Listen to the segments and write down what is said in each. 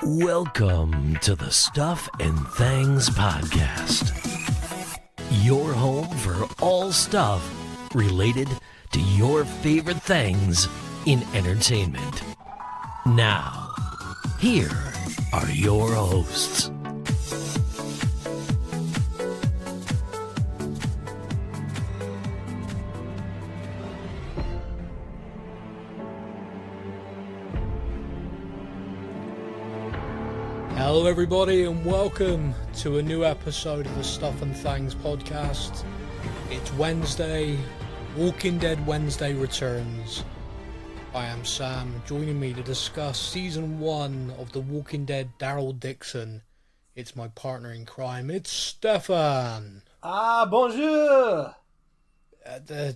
Welcome to the Stuff and Things Podcast, your home for all stuff related to your favorite things in entertainment. Now, here are your hosts. Hello everybody and welcome to a new episode of the Stuff and Things podcast. It's Wednesday, Walking Dead Wednesday returns. I am Sam, joining me to discuss Season 1 of The Walking Dead Daryl Dixon. It's my partner in crime, it's Stefan. Ah, bonjour!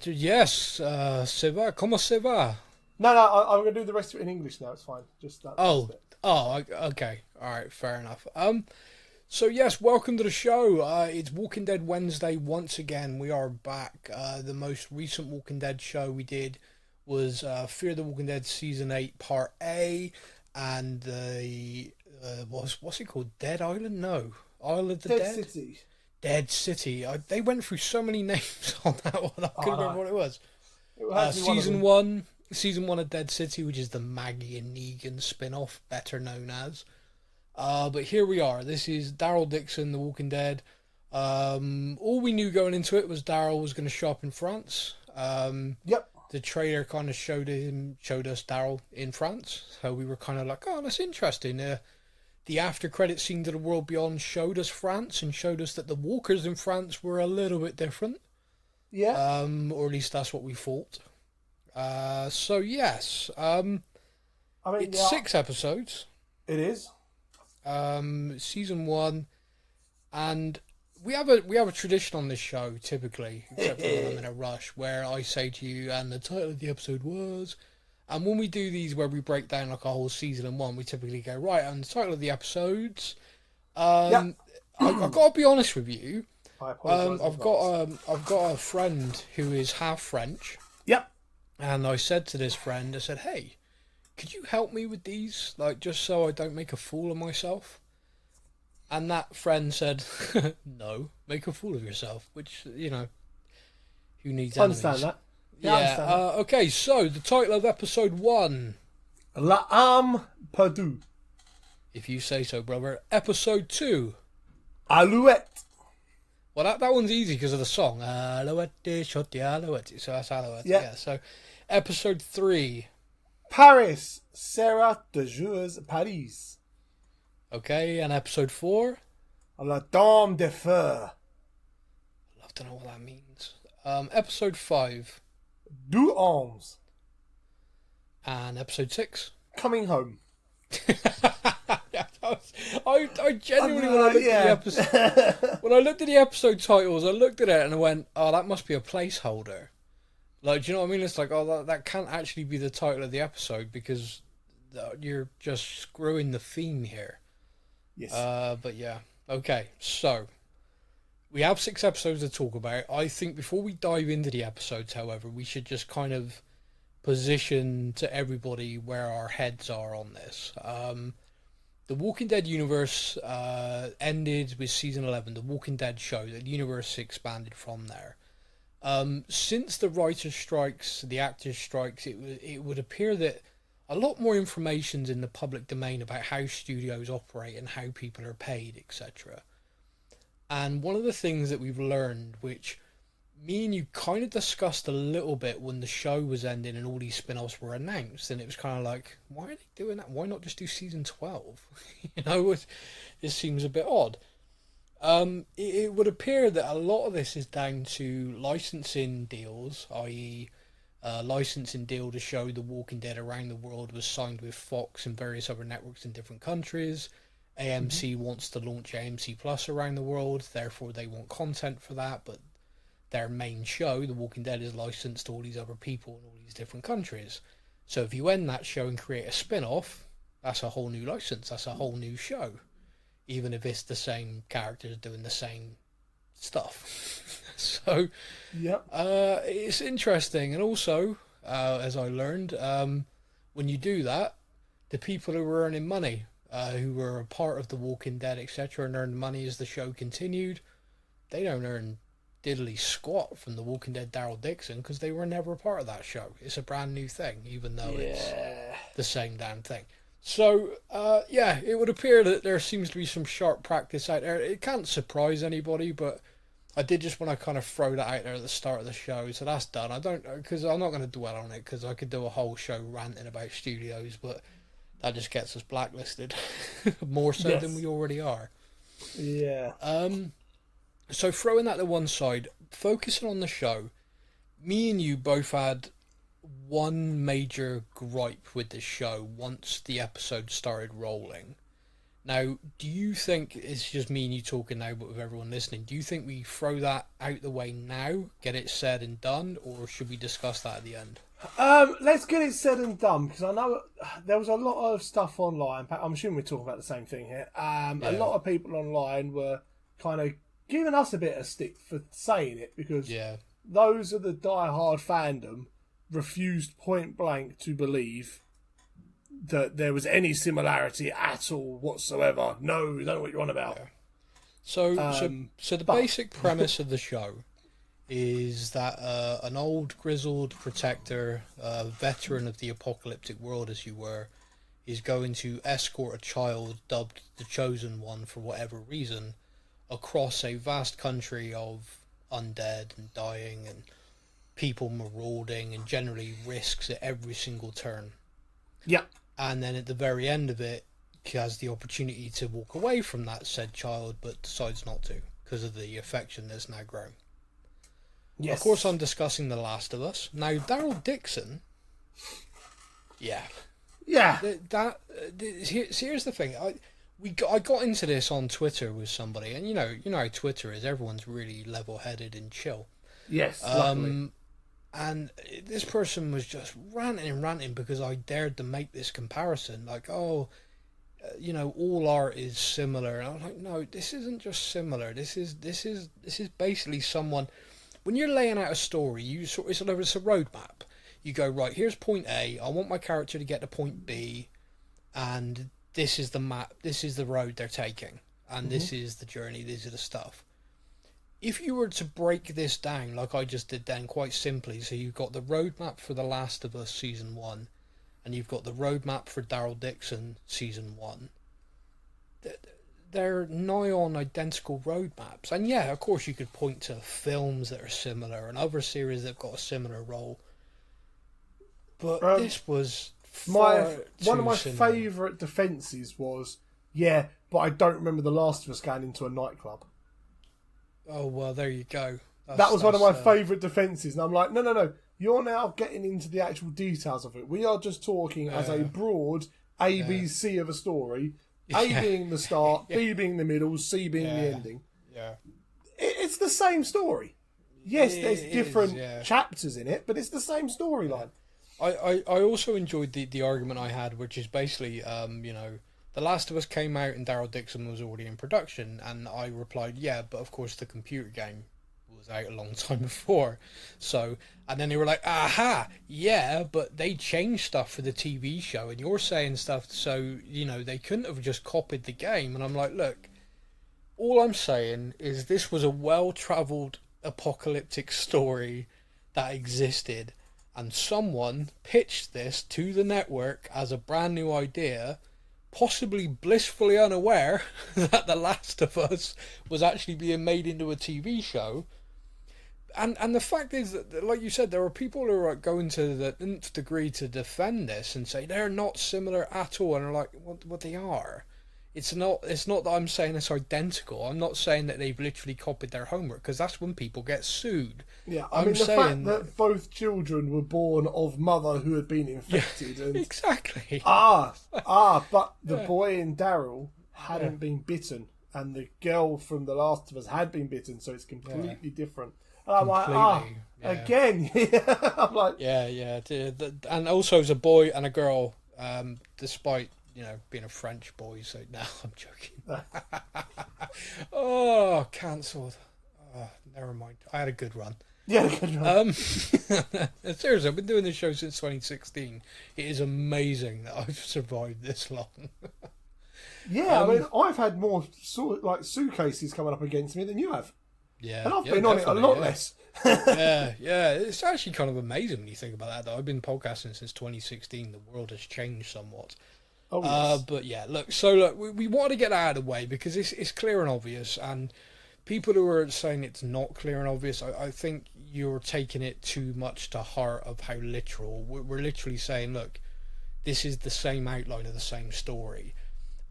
Yes, ça va? Comment ça va? No, I'm going to do the rest of it in English now, it's fine. Just that. Okay. Alright, fair enough. So yes, welcome to the show. It's Walking Dead Wednesday once again. We are back. The most recent Walking Dead show we did was Fear the Walking Dead Season 8 Part A, and the what's it called? Dead Island? No. Isle of the Dead? City. Dead City. They went through so many names on that one, I couldn't remember what it was. Season 1 of Dead City, which is the Maggie and Negan spin-off, better known as. But here we are. This is Daryl Dixon, The Walking Dead. All we knew going into it was Daryl was going to show up in France. Yep. The trailer kind of showed us Daryl in France. So we were kind of like, oh, that's interesting. The after-credit scene to The World Beyond showed us France and showed us that the walkers in France were a little bit different. Yeah. Or at least that's what we thought. So yes, it's 6 episodes. It is. Season 1, and we have a tradition on this show typically, except for when I'm in a rush, where I say to you, and the title of the episode was, and when we do these where we break down like a whole season in one, we typically go right, and the title of the episodes. I've got to be honest with you. I apologise. I've got a friend who is half French. Yep. And I said to this friend, I said, hey, could you help me with these? Like, just so I don't make a fool of myself? And that friend said, no, make a fool of yourself. Which, you know, who needs enemies? I understand that. Yeah, okay, so the title of episode 1. La âme perdue. If you say so, brother. Episode 2. Alouette. Well, that one's easy because of the song. Alouette, shot the alouette. So that's Alouette. Yep. Yeah, so episode 3. Paris. Sarah de Joueurs Paris. Okay, and episode 4. La Dame de Feu. I love to know what that means. Episode 5. Deux Hommes. And episode 6. Coming Home. I genuinely, when I looked at the episode titles, I looked at it and I went, oh, that must be a placeholder. Like, do you know what I mean? It's like, oh, that can't actually be the title of the episode because you're just screwing the theme here. Yes. But yeah. Okay, so we have 6 episodes to talk about. I think before we dive into the episodes, however, we should just kind of position to everybody where our heads are on this. The Walking Dead universe ended with season 11, The Walking Dead show. The universe expanded from there. Since the writer's strikes, the actors' strikes, it would appear that a lot more information's in the public domain about how studios operate and how people are paid, etc. And one of the things that we've learned, which me and you kind of discussed a little bit when the show was ending and all these spin-offs were announced, and it was kind of like, why are they doing that? Why not just do season 12? You know, it seems a bit odd. It would appear that a lot of this is down to licensing deals, i.e. licensing deal to show The Walking Dead around the world was signed with Fox and various other networks in different countries. AMC wants to launch AMC Plus around the world, therefore they want content for that, but their main show, The Walking Dead, is licensed to all these other people in all these different countries. So if you end that show and create a spin-off, that's a whole new license, that's a whole new show. Even if it's the same characters doing the same stuff. So, yep. It's interesting. And also, as I learned, when you do that, the people who are earning money who were a part of The Walking Dead, etc., and earned money as the show continued. They don't earn diddly squat from The Walking Dead Daryl Dixon because they were never a part of that show. It's a brand new thing, even though it's the same damn thing. So, it would appear that there seems to be some sharp practice out there. It can't surprise anybody, but I did just want to kind of throw that out there at the start of the show. So that's done. Because I'm not going to dwell on it, because I could do a whole show ranting about studios, but that just gets us blacklisted more so than we already are. Yeah. So throwing that to one side, focusing on the show, me and you both had one major gripe with the show once the episode started rolling. Now, do you think, it's just me and you talking now, but with everyone listening, do you think we throw that out the way now, get it said and done, or should we discuss that at the end? Let's get it said and done, because I know there was a lot of stuff online. I'm assuming we're talking about the same thing here. A lot of people online were kind of giving us a bit of stick for saying it, because those of the die-hard fandom refused point blank to believe that there was any similarity at all whatsoever. No, we don't know what you're on about. Yeah. So the basic premise of the show is that an old grizzled protector, a veteran of the apocalyptic world as you were, is going to escort a child dubbed the Chosen One for whatever reason across a vast country of undead and dying and people marauding and generally risks at every single turn. Yeah. And then at the very end of it, he has the opportunity to walk away from that said child, but decides not to because of the affection that's now grown. Yes. Of course, I'm discussing The Last of Us. Now, Daryl Dixon... Yeah. Here's the thing. I got into this on Twitter with somebody, and you know how Twitter is. Everyone's really level-headed and chill. Yes, luckily. And this person was just ranting because I dared to make this comparison. Like, all art is similar. And I'm like, no, this isn't just similar. This is basically someone. When you're laying out a story, it's a roadmap. You go, right, here's point A. I want my character to get to point B, and this is the map. This is the road they're taking, and this is the journey. These are the stuff. If you were to break this down, like I just did then, quite simply, so you've got the roadmap for The Last of Us Season 1, and you've got the roadmap for Daryl Dixon Season 1, they're nigh on identical roadmaps. And yeah, of course you could point to films that are similar and other series that have got a similar role. But this was one of my favourite defences was, but I don't remember The Last of Us going into a nightclub. Oh, well, there you go. That was one of my favourite defences. And I'm like, no. You're now getting into the actual details of it. We are just talking as a broad ABC of a story. A being the start, B being the middle, C being the ending. Yeah. It's the same story. Yes, there's different chapters in it, but it's the same storyline. I also enjoyed the argument I had, which is basically, The Last of Us came out and Daryl Dixon was already in production, and I replied, but of course the computer game was out a long time before. So, and then they were like, but they changed stuff for the TV show, and you're saying stuff, so, they couldn't have just copied the game. And I'm like, look, all I'm saying is this was a well-travelled apocalyptic story that existed, and someone pitched this to the network as a brand new idea, possibly blissfully unaware that The Last of Us was actually being made into a TV show. And the fact is that, like you said, there are people who are going to the nth degree to defend this and say they're not similar at all, and are like, what they are. It's not that I'm saying it's identical. I'm not saying that they've literally copied their homework, because that's when people get sued. Yeah, I mean, the fact that both children were born of mother who had been infected. And exactly. But the boy in Daryl hadn't been bitten, and the girl from The Last of Us had been bitten, so it's completely different. And I'm like, again. I'm like... Yeah. And also as a boy and a girl, despite... being a French boy, so no, I'm joking. Oh, cancelled. Oh, never mind. I had a good run. Yeah, a good run. Seriously, I've been doing this show since 2016. It is amazing that I've survived this long. Yeah, I mean, I've had more suitcases coming up against me than you have. Yeah. And I've been on it a lot less. yeah. It's actually kind of amazing when you think about that, though. I've been podcasting since 2016. The world has changed somewhat. Oh, yes. But yeah, look, we wanted to get that out of the way because it's clear and obvious, and people who are saying it's not clear and obvious, I think you're taking it too much to heart of how literal. We're literally saying, look, this is the same outline of the same story.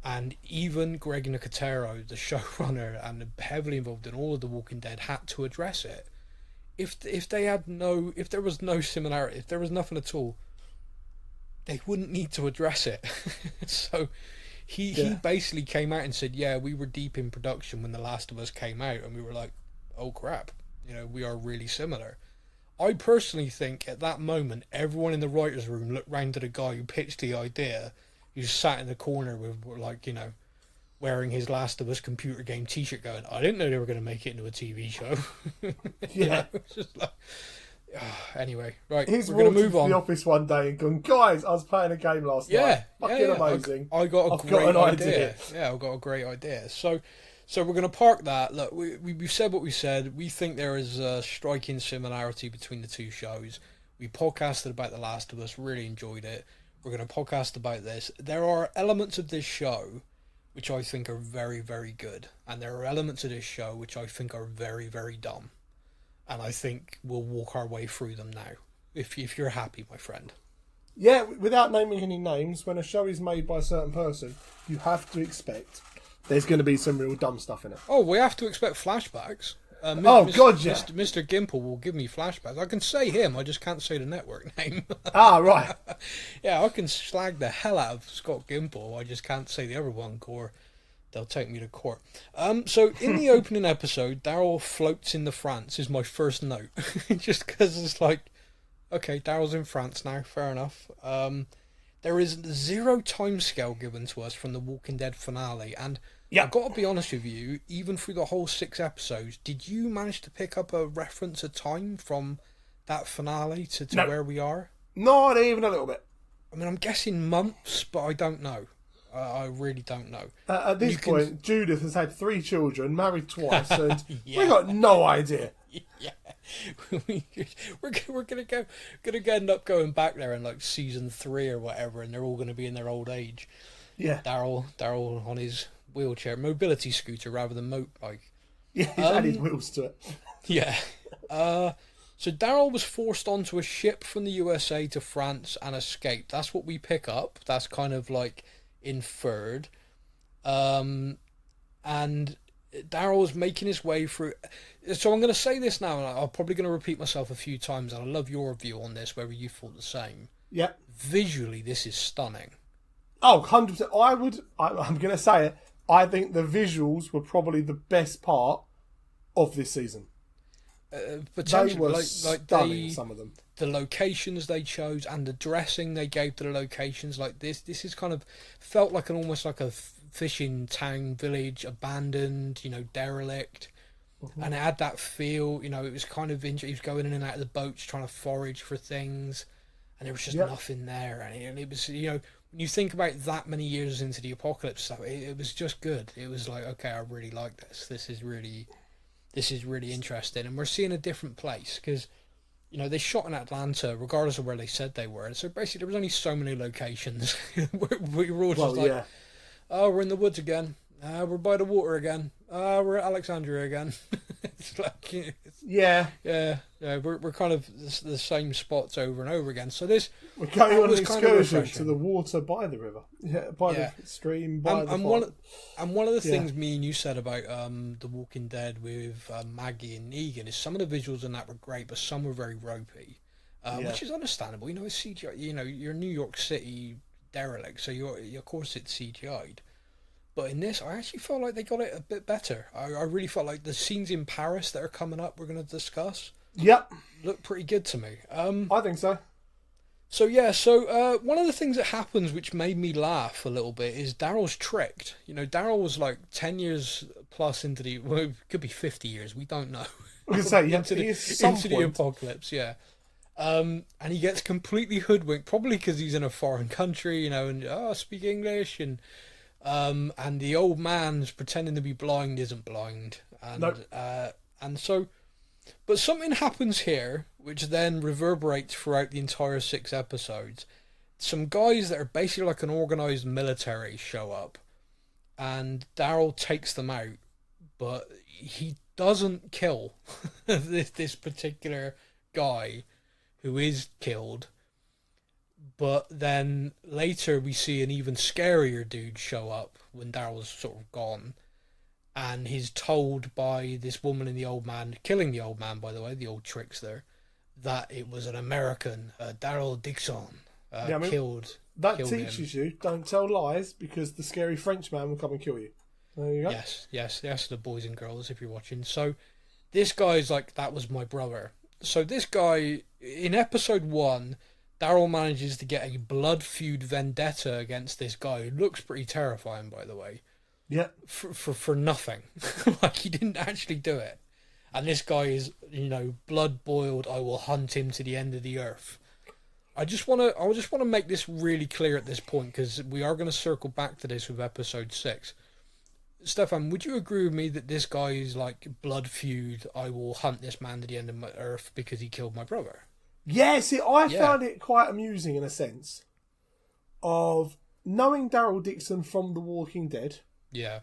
And even Greg Nicotero, the showrunner and heavily involved in all of The Walking Dead, had to address it. If there was no similarity, if there was nothing at all, they wouldn't need to address it. So he basically came out and said, yeah, we were deep in production when The Last of Us came out, and we were like, oh crap, we are really similar. I personally think at that moment, everyone in the writer's room looked round to the guy who pitched the idea, who sat in the corner with, wearing his Last of Us computer game t-shirt going, I didn't know they were going to make it into a TV show. Yeah. It's just like... Anyway, right, He's we're going to move to on. the office one day and gone, guys, I was playing a game last night. Fucking amazing. I got a great an idea. Yeah, I've got a great idea. So we're going to park that. Look, we've said what we said. We think there is a striking similarity between the two shows. We podcasted about The Last of Us, really enjoyed it. We're going to podcast about this. There are elements of this show which I think are very, very good. And there are elements of this show which I think are very, very dumb. And I think we'll walk our way through them now, if you're happy, my friend. Yeah, without naming any names, when a show is made by a certain person, you have to expect there's going to be some real dumb stuff in it. Oh, we have to expect flashbacks. God, yeah. Mr. Gimple will give me flashbacks. I can say him, I just can't say the network name. Right. Yeah, I can slag the hell out of Scott Gimple. I just can't say the other one, or they'll take me to court. So in the opening episode, Daryl floats into France is my first note. Just because it's like, okay, Daryl's in France now, fair enough. There is zero timescale given to us from the Walking Dead finale, and I've got to be honest with you, even through the whole 6 episodes, did you manage to pick up a reference of time from that finale to where we are? Not even a little bit. I mean, I'm guessing months, but I don't know. I really don't know. At this point, Judith has had 3 children, married twice, and we got no idea. Yeah, we're gonna end up going back there in like season 3 or whatever, and they're all gonna be in their old age. Yeah, Daryl on his wheelchair, mobility scooter rather than motorbike. Yeah, he's added wheels to it. Yeah. So Daryl was forced onto a ship from the USA to France and escaped. That's what we pick up. That's kind of like inferred. And Daryl's making his way through. So I'm going to say this now, and I'm probably going to repeat myself a few times, and I love your view on this, whether you thought the same. Yeah. Visually, this is stunning. Oh, 100%. I'm going to say it. I think the visuals were probably the best part of this season. They were stunning, some of them. The locations they chose and the dressing they gave to the locations, like this is kind of felt like almost like a fishing town village, abandoned, derelict. Mm-hmm. And it had that feel, it was kind of he was going in and out of the boats trying to forage for things, and there was just nothing there. And it was, when you think about that many years into the apocalypse stuff, it was just good. It was like, okay, I really like this. This is really interesting, and we're seeing a different place because, they shot in Atlanta, regardless of where they said they were. So basically, there was only so many locations. we were all just oh, we're in the woods again. We're by the water again. We're at Alexandria again. It's like, we're kind of the same spots over and over again. So we're going on an excursion to the water by the river, the stream, by the farm. One of the things me and you said about The Walking Dead with Maggie and Negan is some of the visuals in that were great, but some were very ropey, which is understandable. It's CGI. You're New York City derelict, so of course it's CGI'd. But in this, I actually felt like they got it a bit better. I really felt like the scenes in Paris that are coming up, we're going to discuss, look pretty good to me. I think so. So one of the things that happens which made me laugh a little bit is Daryl's tricked. Daryl was like 10 years plus into it could be 50 years, we don't know. I was going to say, into the apocalypse, and he gets completely hoodwinked, probably because he's in a foreign country, and speak English, and And the old man's pretending to be blind isn't blind. And, Nope. And so, but something happens here, which then reverberates throughout the entire 6 episodes. Some guys that are basically like an organized military show up, and Daryl takes them out, but he doesn't kill this particular guy who is killed. But then later we see an even scarier dude show up when Daryl's sort of gone, and he's told by this woman and the old man, killing the old man, by the way, the old tricks there, that it was an American, Daryl Dixon, killed. That killed teaches him. you, don't tell lies, because the scary French man will come and kill you. There you go. Yes, the boys and girls, if you're watching. So this guy's like, that was my brother. So this guy, in episode 1, Daryl manages to get a blood feud vendetta against this guy who looks pretty terrifying, by the way. Yeah. For nothing. Like, he didn't actually do it. And this guy is, blood boiled, I will hunt him to the end of the earth. I just want to make this really clear at this point, because we are going to circle back to this with episode 6. Stefan, would you agree with me that this guy is like blood feud, I will hunt this man to the end of my earth because he killed my brother? Yeah, see, I found it quite amusing in a sense of knowing Daryl Dixon from The Walking Dead. Yeah.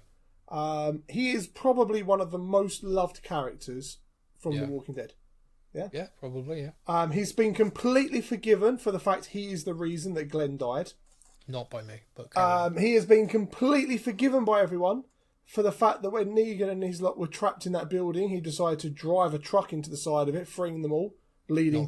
He is probably one of the most loved characters from The Walking Dead. Yeah? Yeah, probably, yeah. He's been completely forgiven for the fact he is the reason that Glenn died. Not by me, but... he has been completely forgiven by everyone for the fact that when Negan and his lot were trapped in that building, he decided to drive a truck into the side of it, freeing them all, leading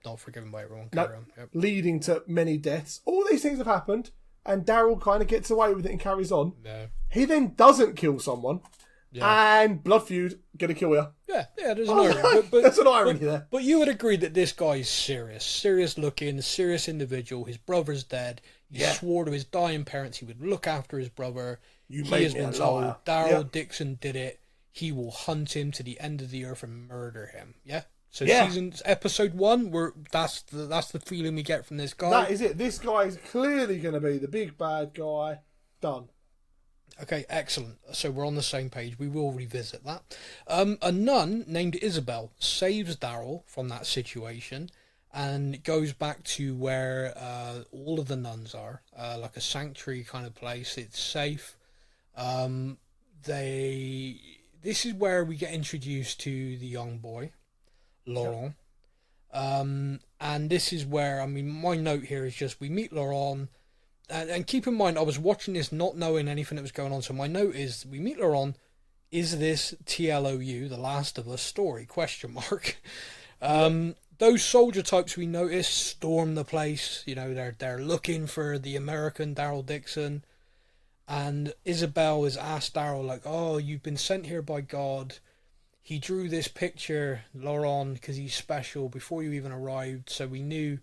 Not forgiven by everyone. Yep. Leading to many deaths. All these things have happened, and Daryl kind of gets away with it and carries on. Yeah. He then doesn't kill someone, and blood feud, gonna kill you. Yeah, there's an irony. There's an irony there. But you would agree that this guy is serious looking, serious individual. His brother's dead. He swore to his dying parents he would look after his brother. He has been told Daryl Dixon did it. He will hunt him to the end of the earth and murder him. Yeah. So episode 1, that's the feeling we get from this guy. That is it. This guy is clearly going to be the big bad guy. Done. Okay, excellent. So we're on the same page. We will revisit that. A nun named Isabel saves Daryl from that situation and goes back to where all of the nuns are, like a sanctuary kind of place. It's safe. This is where we get introduced to the young boy, Laurent. And this is where, my note here is just, we meet Laurent, and keep in mind, I was watching this not knowing anything that was going on, so my note is, we meet Laurent, is this TLOU, The Last of Us story, question mark. Those soldier types we notice storm the place, they're looking for the American Daryl Dixon, and Isabel has asked Daryl, like, oh, you've been sent here by God. He drew this picture, Laurent, because he's special before you even arrived. So we knew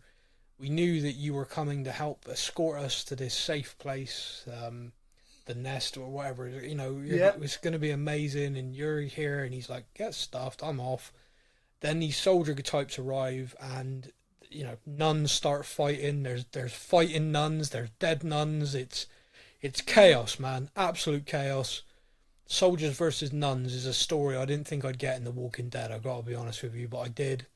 that you were coming to help escort us to this safe place, the nest or whatever. It was going to be amazing, and you're here. And he's like, get stuffed, I'm off. Then these soldier types arrive, and nuns start fighting. There's fighting nuns. There's dead nuns. It's chaos, man. Absolute chaos. Soldiers versus nuns is a story I didn't think I'd get in The Walking Dead, I've got to be honest with you, but I did.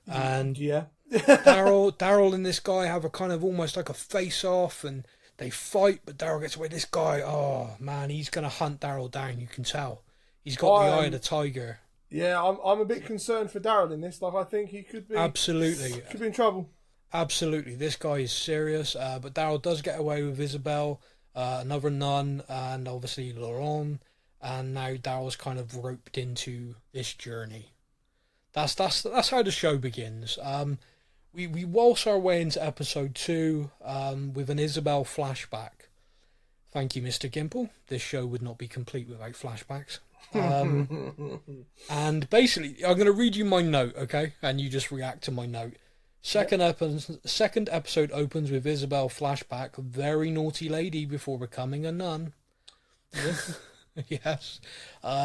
And Daryl and this guy have a kind of almost like a face-off, and they fight, but Daryl gets away. This guy, oh man, he's going to hunt Daryl down, you can tell. He's got the eye of the tiger. Yeah, I'm a bit concerned for Daryl in this. Like, I think he could be... Absolutely. Could be in trouble. Absolutely. This guy is serious, but Daryl does get away with Isabel, another nun, and obviously Laurent. And now Daryl's kind of roped into this journey. That's how the show begins. We waltz our way into episode 2 with an Isabel flashback. Thank you, Mr. Gimple. This show would not be complete without flashbacks. And basically, I'm going to read you my note, okay? And you just react to my note. Second episode opens with Isabel flashback, a very naughty lady before becoming a nun. Yes.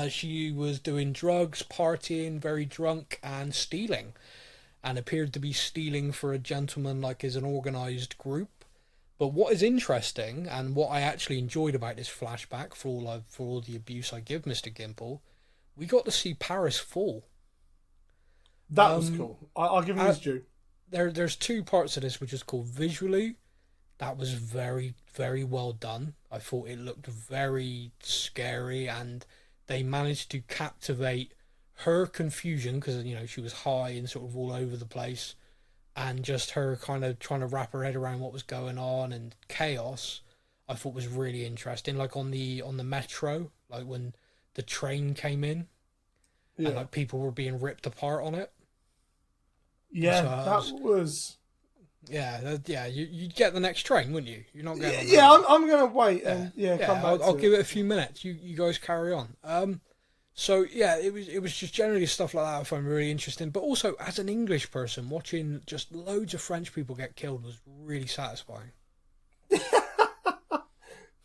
She was doing drugs, partying, very drunk, and stealing. And appeared to be stealing for a gentleman like as an organised group. But what is interesting, and what I actually enjoyed about this flashback, for all the abuse I give Mr. Gimple, we got to see Paris fall. That was cool. I'll give him his due. There's two parts of this which is called visually. That was very, very well done. I thought it looked very scary, and they managed to captivate her confusion because, you know, she was high and sort of all over the place, and just her kind of trying to wrap her head around what was going on, and chaos, I thought was really interesting. Like on the metro, like when the train came in, and like people were being ripped apart on it. Yeah, so that was... Yeah, you'd get the next train, wouldn't you? You're not going. Yeah, I'm going to wait and come back. I'll give it a few minutes. You guys carry on. So yeah, it was just generally stuff like that I found really interesting. But also, as an English person, watching just loads of French people get killed was really satisfying.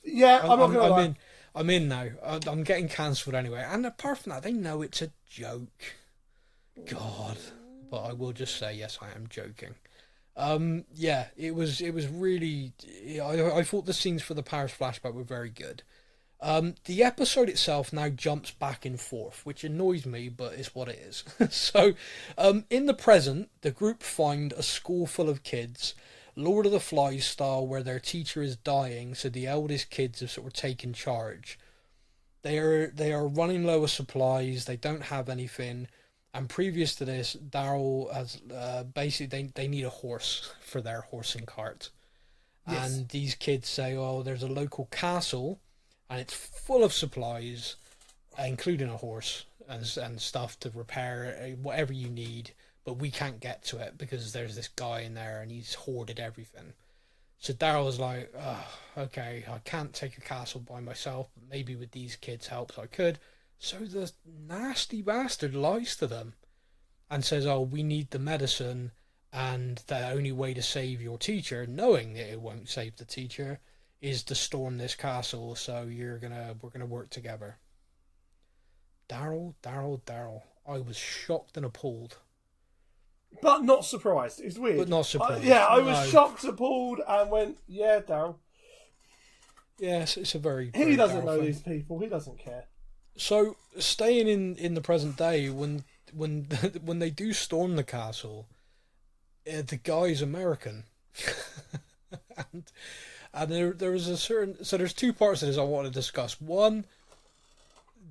Yeah, I'm not going to lie. I'm in now. I'm getting cancelled anyway. And apart from that, they know it's a joke. God, but I will just say yes, I am joking. Yeah, it was really. I thought the scenes for the Paris flashback were very good. The episode itself now jumps back and forth, which annoys me, but it's what it is. So, in the present, the group find a school full of kids, Lord of the Flies style, where their teacher is dying, so the eldest kids have sort of taken charge. They are running low of supplies. They don't have anything. And previous to this, Daryl has basically they need a horse for their horse and cart. Yes. And these kids say, "Oh, there's a local castle, and it's full of supplies, including a horse and stuff to repair whatever you need. But we can't get to it because there's this guy in there and he's hoarded everything." So Daryl was like, "Oh, okay, I can't take a castle by myself, but maybe with these kids' help I could." So the nasty bastard lies to them and says, "Oh, we need the medicine, and the only way to save your teacher, knowing that it won't save the teacher, is to storm this castle, so we're gonna work together." Daryl. I was shocked and appalled. But not surprised. It's weird. But not surprised. I was shocked, appalled, and went, yeah, Daryl. Yes, it's a very... He doesn't know these people. He doesn't care. So, staying in the present day, when they do storm the castle, the guy's American. and there was a certain... So there's two parts of this I want to discuss. One,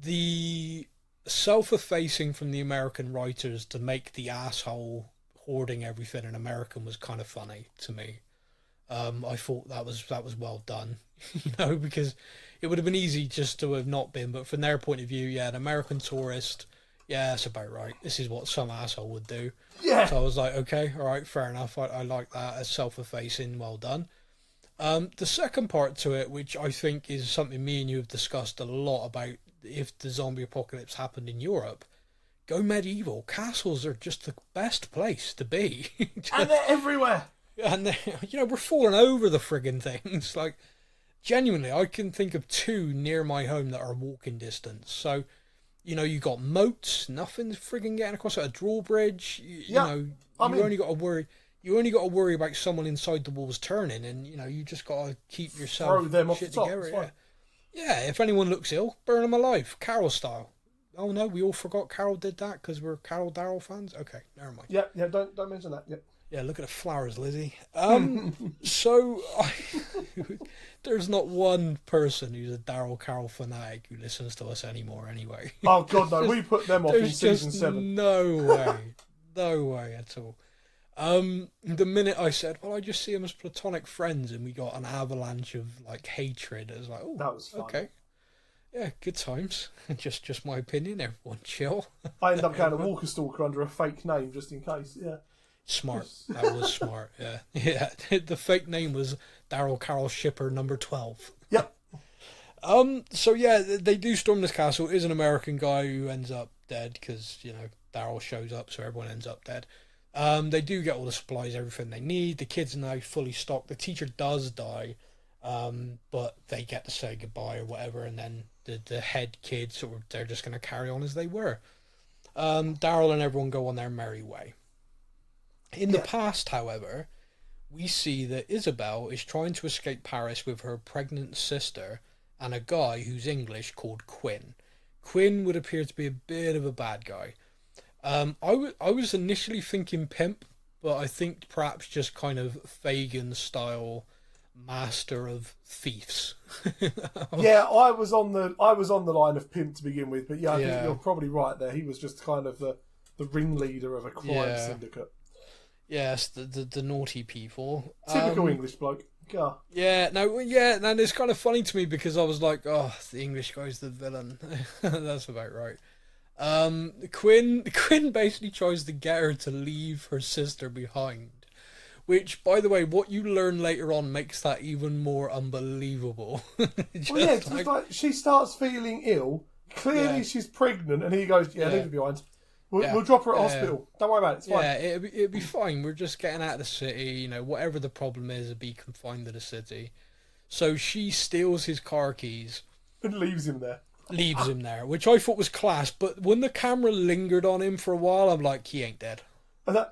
the self-effacing from the American writers to make the asshole hoarding everything in American was kind of funny to me. I thought that was well done, because it would have been easy just to have not been, but from their point of view, yeah, an American tourist, yeah, that's about right. This is what some asshole would do. Yeah. So I was like, okay, all right, fair enough. I like that as self-effacing, well done. The second part to it, which I think is something me and you have discussed a lot about, if the zombie apocalypse happened in Europe, go medieval. Castles are just the best place to be. And they're everywhere. And we're falling over the friggin' things. Like, genuinely, I can think of two near my home that are walking distance. So, you got moats, nothing's friggin' getting across a drawbridge. You only got to worry. You only got to worry about someone inside the walls turning, and you just got to keep yourself throw them off shit the top. Together. Yeah, if anyone looks ill, burn them alive, Carol style. Oh no, we all forgot Carol did that because we're Carol Daryl fans. Okay, never mind. Yeah, don't mention that. Yep. Yeah, look at the flowers, Lizzie. There's not one person who's a Daryl Carol fanatic who listens to us anymore anyway. Oh God, no, we put them off in season 7. No way at all. The minute I said, well, I just see them as platonic friends, and we got an avalanche of hatred, it was like, oh, that was fun. Okay. Yeah, good times. just my opinion. Everyone chill. I ended up going to Walker Stalker under a fake name just in case. Yeah. Smart. That was smart. Yeah. Yeah. The fake name was Daryl Carol Shipper number 12. Yep. So yeah, they do storm this castle. It is an American guy who ends up dead because Daryl shows up, so everyone ends up dead. They do get all the supplies, everything they need. The kids are now fully stocked. The teacher does die, but they get to say goodbye or whatever, and then the head kids, they're just going to carry on as they were. Daryl and everyone go on their merry way. In the past, however, we see that Isabel is trying to escape Paris with her pregnant sister and a guy who's English called Quinn. Quinn would appear to be a bit of a bad guy. I was initially thinking pimp, but I think perhaps just kind of Fagin style master of thieves. Yeah, I was on the line of pimp to begin with, but yeah, I think you're probably right there. He was just kind of the ringleader of a crime syndicate. Yes, the naughty people. Typical English bloke. Yeah. And it's kind of funny to me because I was like, oh, the English guy's the villain. That's about right. Quinn basically tries to get her to leave her sister behind, which, by the way, what you learn later on makes that even more unbelievable. Like she starts feeling ill. Clearly, she's pregnant, and he goes, "Yeah, leave her behind. We'll drop her at hospital. Don't worry about it. It's fine. Yeah, it'd be fine. We're just getting out of the city. You know, whatever the problem is, it'll be confined to the city." So she steals his car keys and leaves him there, which I thought was class. But when the camera lingered on him for a while, I'm like, he ain't dead.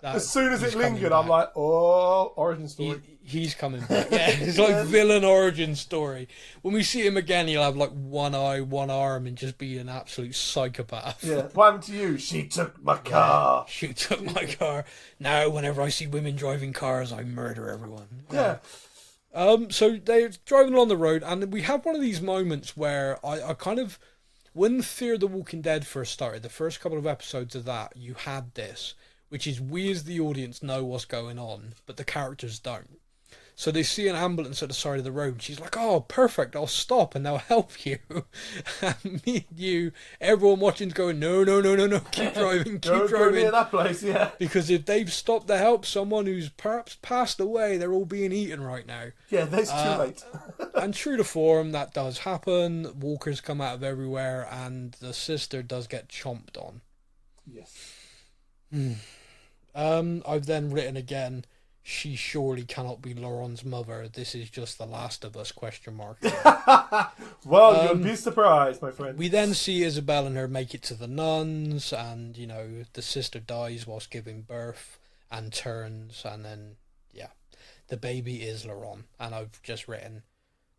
As soon as it lingered, I'm like, oh, origin story. He's coming back. Yeah, it's like villain origin story. When we see him again, he'll have like one eye, one arm, and just be an absolute psychopath. Yeah, what happened to you? She took my car. She took my car. Now, whenever I see women driving cars, I murder everyone. Yeah. So they're driving along the road, and we have one of these moments where I kind of, when Fear the Walking Dead first started, the first couple of episodes of that, you had this, which is we as the audience know what's going on, but the characters don't. So they see an ambulance at the side of the road, and she's like, oh, perfect, I'll stop and they'll help you. And me and you, everyone watching's going, no, keep driving, Don't go near that place, yeah. Because if they've stopped to help someone who's perhaps passed away, they're all being eaten right now. Yeah, that's too late. And true to form, that does happen. Walkers come out of everywhere, and the sister does get chomped on. Yes. I've then written again, she surely cannot be Laurent's mother. This is just The Last of Us, ? Well, you'll be surprised, my friend. We then see Isabel and her make it to the nuns, and, you know, the sister dies whilst giving birth and turns, and then, the baby is Laurent. And I've just written,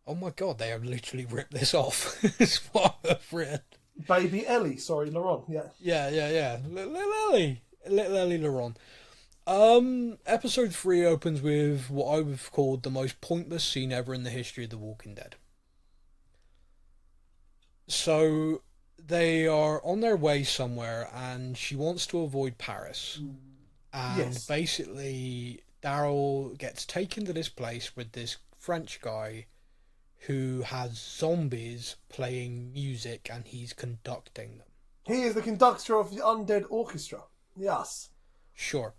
oh my God, they have literally ripped this off. Is what I've written. Baby Ellie, sorry, Laurent, Yeah. Little Ellie Laurent. Episode 3 opens with what I would call the most pointless scene ever in the history of The Walking Dead. So they are on their way somewhere, and she wants to avoid Paris. And basically, Daryl gets taken to this place with this French guy who has zombies playing music, and he's conducting them. He is the conductor of the Undead Orchestra. Yes. Sure.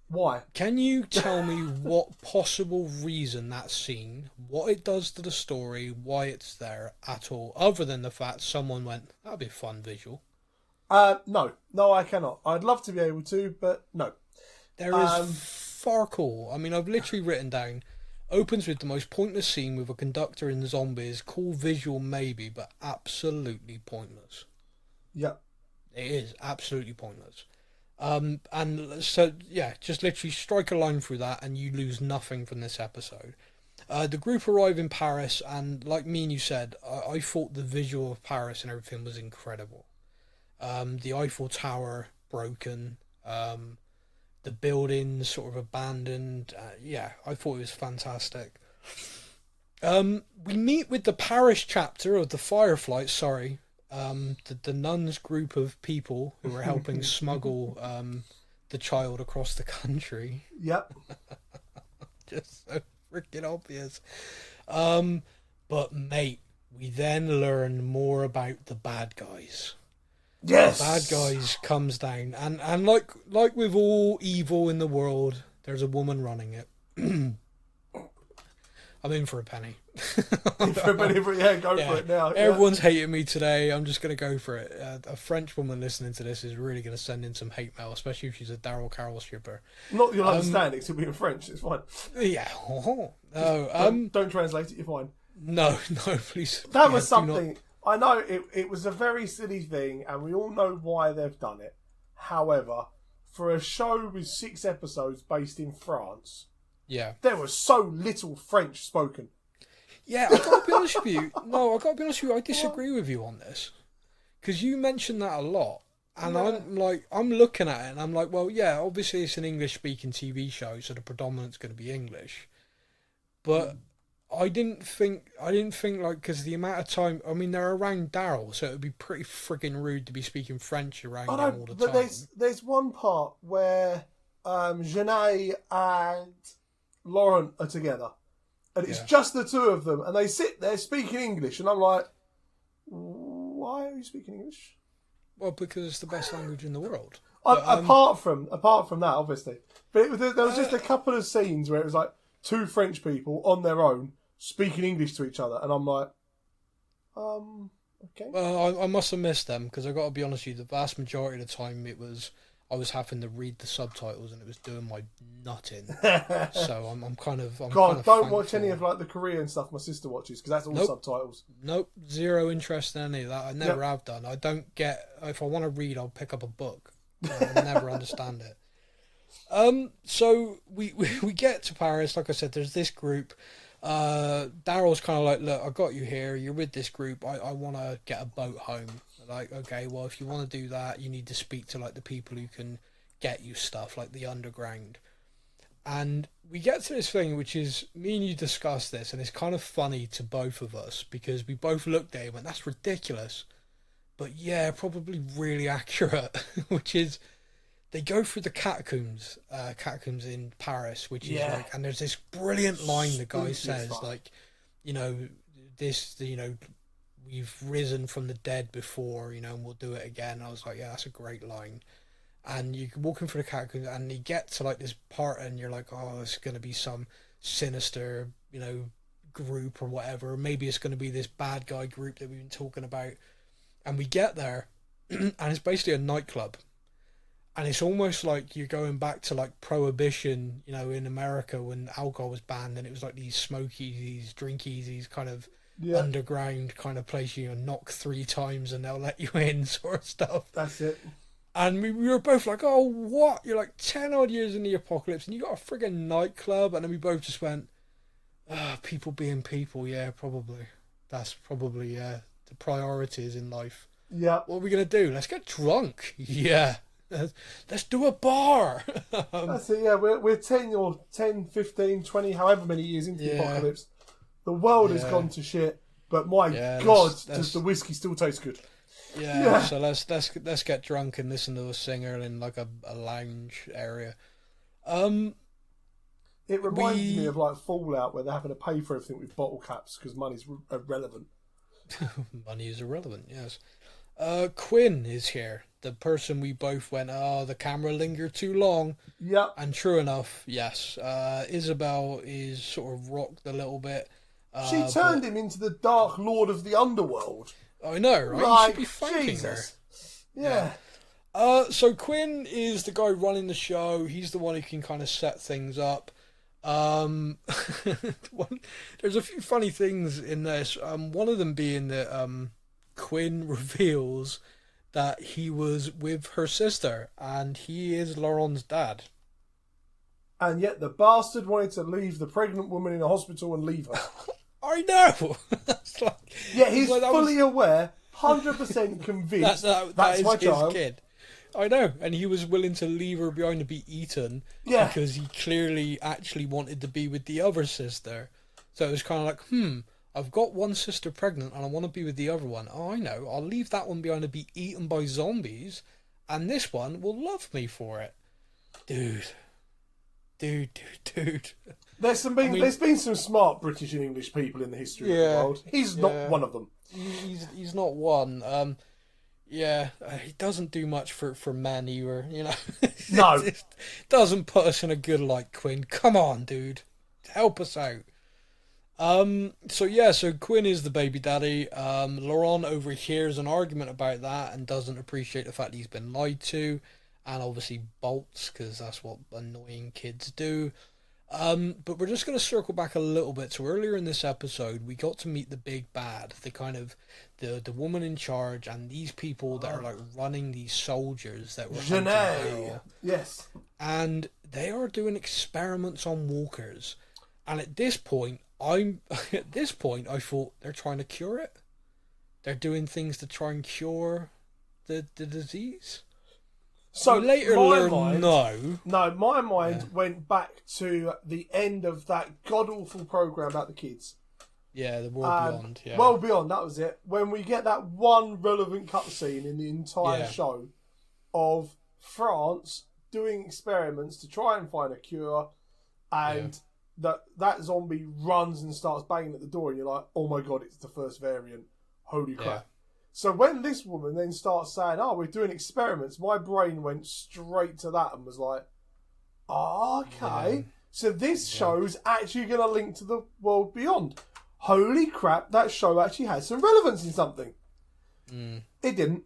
Why? Can you tell me what possible reason that scene, what it does to the story, why it's there at all, other than the fact someone went, that'd be a fun visual? No, I cannot. I'd love to be able to, but no. There is far cool. I mean, I've literally written down, opens with the most pointless scene with a conductor and zombies, cool visual maybe, but absolutely pointless. Yep. It is absolutely pointless. And so, just literally strike a line through that and you lose nothing from this episode. The group arrive in Paris, and like me and you said, I thought the visual of Paris and everything was incredible. The Eiffel Tower broken, the buildings sort of abandoned. I thought it was fantastic. We meet with the Paris chapter of the Fireflies, the nuns group of people who are helping smuggle the child across the country. Yep. Just so freaking obvious. But mate, we then learn more about the bad guys. Yes. The bad guys comes down, and like with all evil in the world, there's a woman running it. I'm in for a penny. Go for it now. Everyone's hating me today. I'm just going to go for it. A French woman listening to this is really going to send in some hate mail, especially if she's a Daryl Carroll shipper. Not that you'll understand it, 'cause it'll be in French. It's fine. Yeah. Don't translate it. You're fine. No, please. That was something. I know it was a very silly thing, and we all know why they've done it. However, for a show with 6 episodes based in France, Yeah. There was so little French spoken. Yeah, I gotta be honest with you. No, I gotta be honest with you. I disagree with you on this because you mentioned that a lot, and I'm looking at it, and I'm like, well, yeah, obviously it's an English-speaking TV show, so the predominant's going to be English, but I didn't think like because the amount of time. I mean, they're around Daryl, so it would be pretty friggin' rude to be speaking French around him all the but time. there's one part where Janae and Lauren are together. And it's just the two of them, and they sit there speaking English, and I'm like, why are you speaking English? Well, because it's the best language in the world. Apart from that, obviously. But there was just a couple of scenes where it was like two French people on their own speaking English to each other, and I'm like, okay. Well, I must have missed them, because I got to be honest with you, the vast majority of the time I was having to read the subtitles, and it was doing my nutting. So I'm kind of. Don't watch any of like the Korean stuff my sister watches, because that's all subtitles. Nope, zero interest in any of that. I never have done. I don't get. If I want to read, I'll pick up a book. I never understand it. So we get to Paris. Like I said, there's this group. Daryl's kind of like, look, I got you here. You're with this group. I want to get a boat home. Like, okay, well, if you want to do that, you need to speak to, like, the people who can get you stuff, like the underground. And we get to this thing, which is, me and you discussed this, and it's kind of funny to both of us, because we both looked at it and went, that's ridiculous. But yeah, probably really accurate, which is, they go through the catacombs in Paris, which is like, and there's this brilliant line the guy says, like, we've risen from the dead before, and we'll do it again. I was like, yeah, that's a great line. And you're walking through the catacombs, and you get to like this part, and you're like, oh, it's going to be some sinister, group or whatever. Or maybe it's going to be this bad guy group that we've been talking about. And we get there, and it's basically a nightclub. And it's almost like you're going back to like Prohibition, in America when alcohol was banned, and it was like these smokies, drinkies, these kind of underground kind of place you knock 3 times and they'll let you in sort of stuff. That's it. And we were both like, oh, what? You're like 10 odd years in the apocalypse and you got a friggin' nightclub? And then we both just went, people being people, yeah, probably. That's probably, the priorities in life. Yeah. What are we going to do? Let's get drunk. Yeah. Let's do a bar. That's it, yeah. We're 10, 15, 20, however many years into the apocalypse. The world has gone to shit, but my God, does the whiskey still taste good? Yeah. So let's get drunk and listen to a singer in like a lounge area. It reminds me of like Fallout, where they're having to pay for everything with bottle caps because money's irrelevant. Money is irrelevant. Yes. Quinn is here. The person we both went, the camera lingered too long. Yeah. And true enough, yes. Isabel is sort of rocked a little bit. She turned him into the Dark Lord of the Underworld. I know, right? Like, you should be thanking Jesus. her. Yeah. So Quinn is the guy running the show. He's the one who can kind of set things up. There's a few funny things in this. One of them being that Quinn reveals that he was with her sister, and he is Laurent's dad. And yet the bastard wanted to leave the pregnant woman in a hospital and leave her. I know! He's fully aware, 100% convinced that's my child. Kid. I know, and he was willing to leave her behind to be eaten because he clearly actually wanted to be with the other sister. So it was kind of like, I've got one sister pregnant and I want to be with the other one. Oh, I know, I'll leave that one behind to be eaten by zombies, and this one will love me for it. Dude. There's been some smart British and English people in the history of the world. He's not one of them. He's not one. He doesn't do much for men either, No. It doesn't put us in a good light, Quinn. Come on, dude. Help us out. So Quinn is the baby daddy. Laurent overhears an argument about that and doesn't appreciate the fact he's been lied to, and obviously bolts, because that's what annoying kids do. But we're just going to circle back a little bit. So earlier in this episode, we got to meet the big bad, the kind of the woman in charge, and these people that are like running these soldiers that were hunting Daryl. Yes. And they are doing experiments on walkers. And at this point, I thought they're trying to cure it. They're doing things to try and cure the disease. So we later learned no. No, my mind went back to the end of that god-awful program about the kids. Yeah, the World Beyond. Yeah. World Beyond, that was it. When we get that one relevant cutscene in the entire show of France doing experiments to try and find a cure, and that zombie runs and starts banging at the door, and you're like, oh my god, it's the first variant. Holy crap. Yeah. So when this woman then starts saying, oh, we're doing experiments, my brain went straight to that and was like, oh, okay. Yeah. So this show's actually going to link to the World Beyond. Holy crap, that show actually has some relevance in something. It didn't.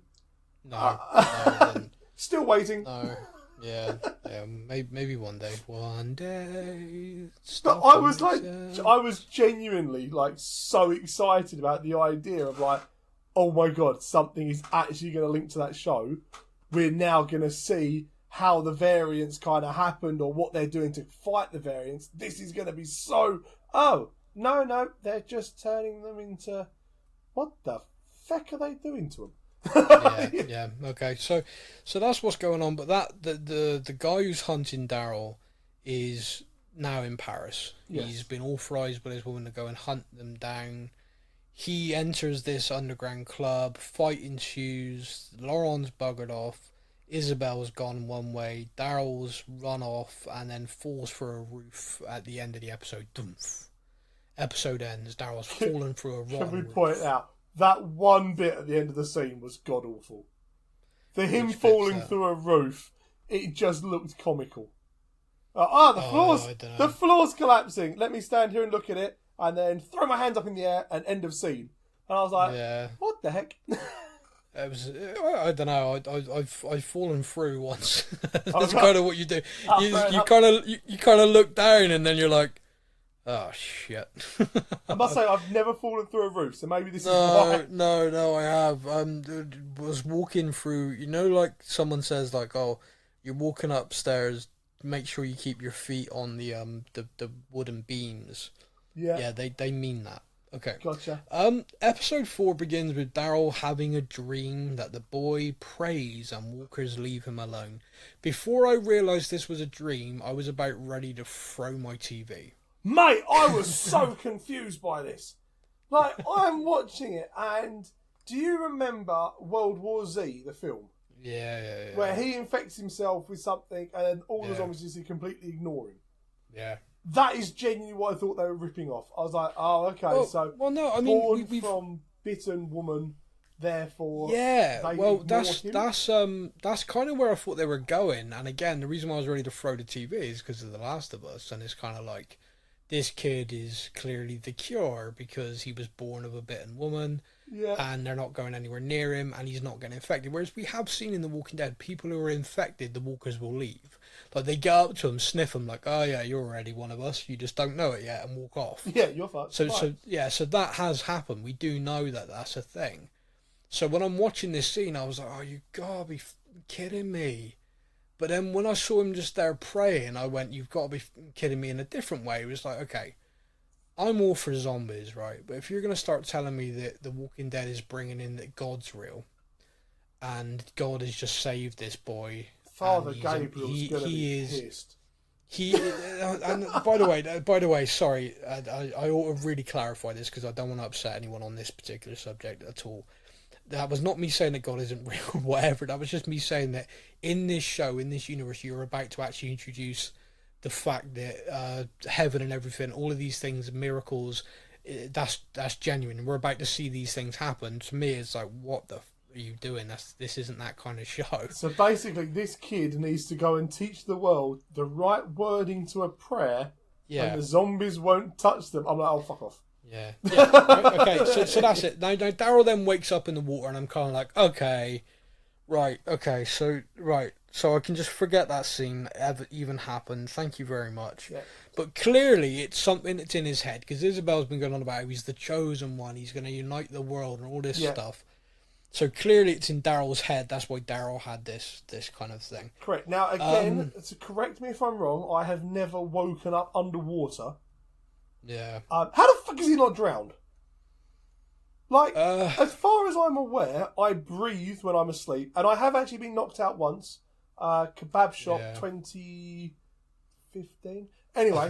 No, it didn't. Still waiting. No. Yeah, maybe one day. One day. But I was genuinely like so excited about the idea of like, oh my god, something is actually going to link to that show. We're now going to see how the variants kind of happened or what they're doing to fight the variants. This is going to be so... Oh, no, they're just turning them into... What the feck are they doing to them? yeah, okay. So that's what's going on. But the guy who's hunting Daryl is now in Paris. Yes. He's been authorised by his woman to go and hunt them down. He enters this underground club, fight ensues, Laurent's buggered off, Isabel's gone one way, Daryl's run off and then falls through a roof at the end of the episode. Dumph. Episode ends, Daryl's fallen through a rotten Can we roof. point out, that one bit at the end of the scene was god-awful. For him falling through a roof, it just looked comical. The floor's collapsing. Let me stand here and look at it. And then throw my hands up in the air and end of scene. And I was like, what the heck? It was, I don't know, I've fallen through once. That's kind of what you do. You kind of look down and then you're like, oh shit. I must say, I've never fallen through a roof, so maybe this is why. No, I have. Was walking through, like someone says like, oh, you're walking upstairs, make sure you keep your feet on the wooden beams. Yeah, they mean that. Okay. Gotcha. Episode 4 begins with Daryl having a dream that the boy prays and walkers leave him alone. Before I realised this was a dream, I was about ready to throw my TV. Mate, I was so confused by this. Like, I'm watching it, and do you remember World War Z, the film? Yeah. Where he infects himself with something, and then all the zombies just completely ignore him. Yeah. That is genuinely what I thought they were ripping off. I was like, oh, okay, no, I mean, born from bitten woman, therefore... Yeah, well, that's kind of where I thought they were going. And again, the reason why I was ready to throw the TV is because of The Last of Us. And it's kind of like, this kid is clearly the cure because he was born of a bitten woman. Yeah. And they're not going anywhere near him, and he's not getting infected. Whereas we have seen in The Walking Dead, people who are infected, the walkers will leave. Like, they go up to him, sniff him, like, oh yeah, you're already one of us, you just don't know it yet, and walk off. Yeah, you're fucked. So that has happened. We do know that that's a thing. So when I'm watching this scene, I was like, oh, you gotta be kidding me. But then when I saw him just there praying, I went, you've got to be kidding me in a different way. It was like, okay, I'm all for zombies, right? But if you're going to start telling me that The Walking Dead is bringing in that God's real, and God has just saved this boy... Father Gabriel's going to be pissed. And by the way, sorry, I ought to really clarify this because I don't want to upset anyone on this particular subject at all. That was not me saying that God isn't real or whatever. That was just me saying that in this show, in this universe, you're about to actually introduce the fact that heaven and everything, all of these things, miracles, that's genuine. We're about to see these things happen. To me, it's like, what the are you doing? This isn't that kind of show. So basically, this kid needs to go and teach the world the right wording to a prayer, and the zombies won't touch them. I'm like, oh, fuck off. Yeah. Right, okay, so that's it. Now Daryl then wakes up in the water, and I'm kind of like, okay, so I can just forget that scene ever even happened. Thank you very much. Yeah. But clearly it's something that's in his head, because Isabel's been going on about how he's the chosen one, he's going to unite the world and all this stuff. So clearly it's in Daryl's head. That's why Daryl had this kind of thing. Correct. Now, again, to correct me if I'm wrong, I have never woken up underwater. Yeah. How the fuck is he not drowned? Like, as far as I'm aware, I breathe when I'm asleep. And I have actually been knocked out once. Kebab shop 2015. Anyway.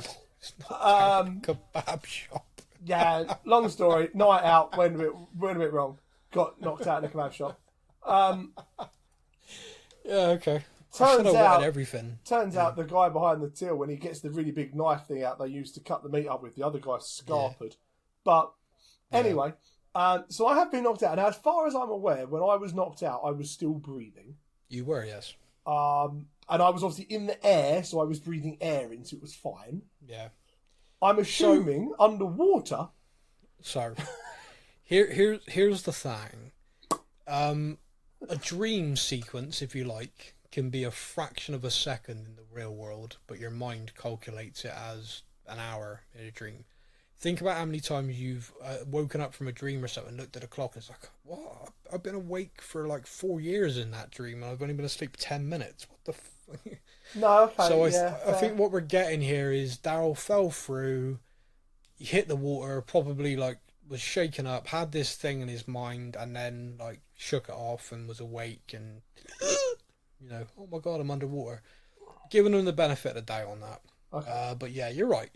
Kebab shop. Yeah, long story. Night out, went a bit wrong. Got knocked out in a kebab shop. Yeah, okay. Turns out the guy behind the till, when he gets the really big knife thing out they used to cut the meat up with, the other guy's scarpered. But anyway, so I have been knocked out. Now, as far as I'm aware, when I was knocked out, I was still breathing. You were, yes. And I was obviously in the air, so I was breathing air in, so it was fine. Yeah. I'm assuming underwater. So, here's the thing. A dream sequence, if you like, can be a fraction of a second in the real world, but your mind calculates it as an hour in a dream. Think about how many times you've woken up from a dream or something, looked at a clock, and it's like, what? I've been awake for like 4 years in that dream, and I've only been asleep 10 minutes. What the fuck? No, okay. So I think what we're getting here is Daryl fell through, he hit the water, probably like was shaken up, had this thing in his mind, and then like shook it off and was awake and oh my god, I'm underwater. Giving him the benefit of the doubt on that. Okay. But yeah, you're right.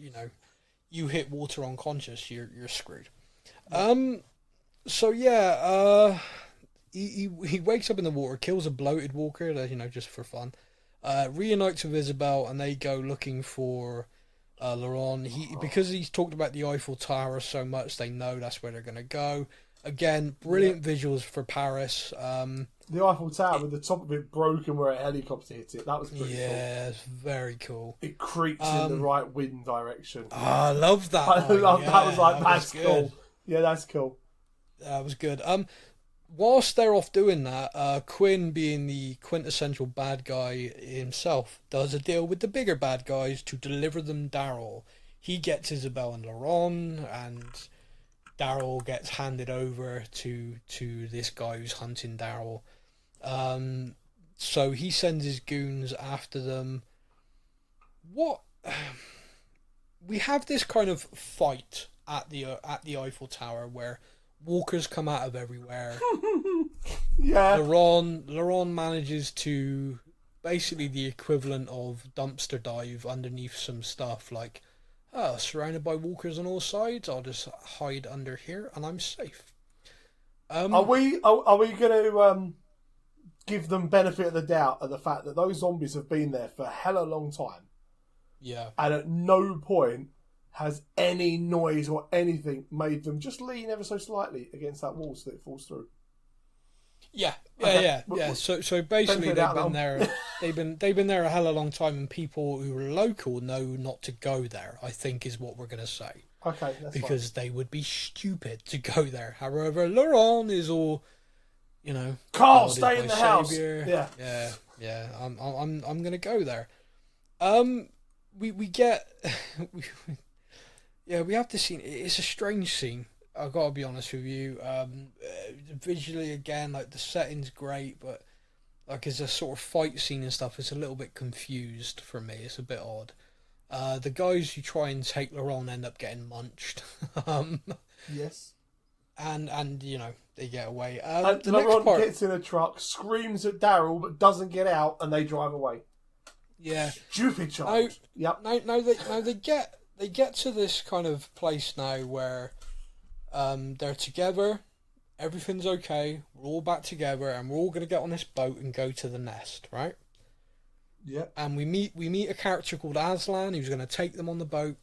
You hit water unconscious, you're screwed. So yeah, he wakes up in the water, kills a bloated walker, just for fun. Reunites with Isabel, and they go looking for Laurent. Because he's talked about the Eiffel Tower so much, they know that's where they're going to go. Again, brilliant visuals for Paris. The Eiffel Tower with the top of it broken where a helicopter hit it. That was pretty cool. Yeah, it's very cool. It creaks in the right wind direction. Oh, I love that. That was like, that's cool. Yeah, that's cool. That was good. Whilst they're off doing that, Quinn, being the quintessential bad guy himself, does a deal with the bigger bad guys to deliver them Daryl. He gets Isabel and Laurent, and Daryl gets handed over to this guy who's hunting Daryl. So he sends his goons after them. We have this kind of fight at the Eiffel Tower where walkers come out of everywhere. Yeah. Laurent manages to basically the equivalent of dumpster dive underneath some stuff, like, surrounded by walkers on all sides, I'll just hide under here and I'm safe. Are we going to give them benefit of the doubt of the fact that those zombies have been there for a hella long time? Yeah. And at no point has any noise or anything made them just lean ever so slightly against that wall so that it falls through. Yeah. Okay. So basically they've been there a hell of a long time, and people who are local know not to go there, I think is what we're gonna say. Okay, that's because they would be stupid to go there. However, Laurent is all, Carl, stay in the savior. house. Yeah. I'm gonna go there. We get we have this scene. It's a strange scene. I've got to be honest with you. Visually, again, like the setting's great, but like as a sort of fight scene and stuff, it's a little bit confused for me. It's a bit odd. The guys who try and take Laurent end up getting munched. Yes. And they get away. And Laurent gets in a truck, screams at Daryl, but doesn't get out, and they drive away. Yeah. Stupid child. Yep. They get to this kind of place now where they're together, everything's okay, we're all back together, and we're all going to get on this boat and go to the nest, right? Yeah. And we meet a character called Aslan who's going to take them on the boat.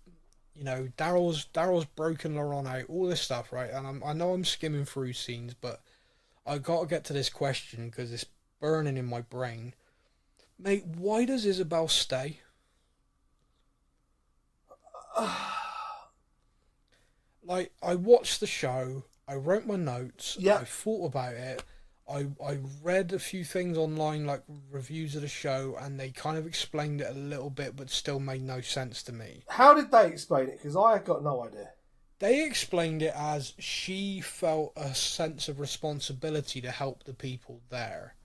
Daryl's broken Laurent out, all this stuff, right? And I know I'm skimming through scenes, but I got to get to this question because it's burning in my brain. Mate, why does Isabel stay? Like, I watched the show, I wrote my notes, I thought about it, I read a few things online, like reviews of the show, and they kind of explained it a little bit, but still made no sense to me. How did they explain it? Because I got no idea. They explained it as she felt a sense of responsibility to help the people there.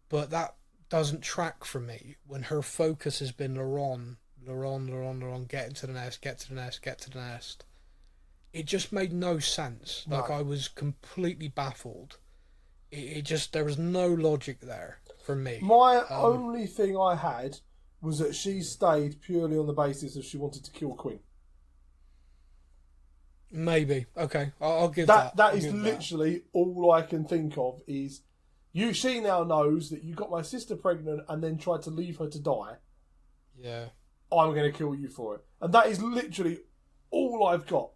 But that doesn't track for me when her focus has been Laurent, get to the nest. It just made no sense. Like, I was completely baffled. It just, there was no logic there for me. My only thing I had was that she stayed purely on the basis of she wanted to kill Queen. Maybe. Okay, I'll give that. That is literally all I can think of is, she now knows that you got my sister pregnant and then tried to leave her to die. Yeah. I'm going to kill you for it. And that is literally all I've got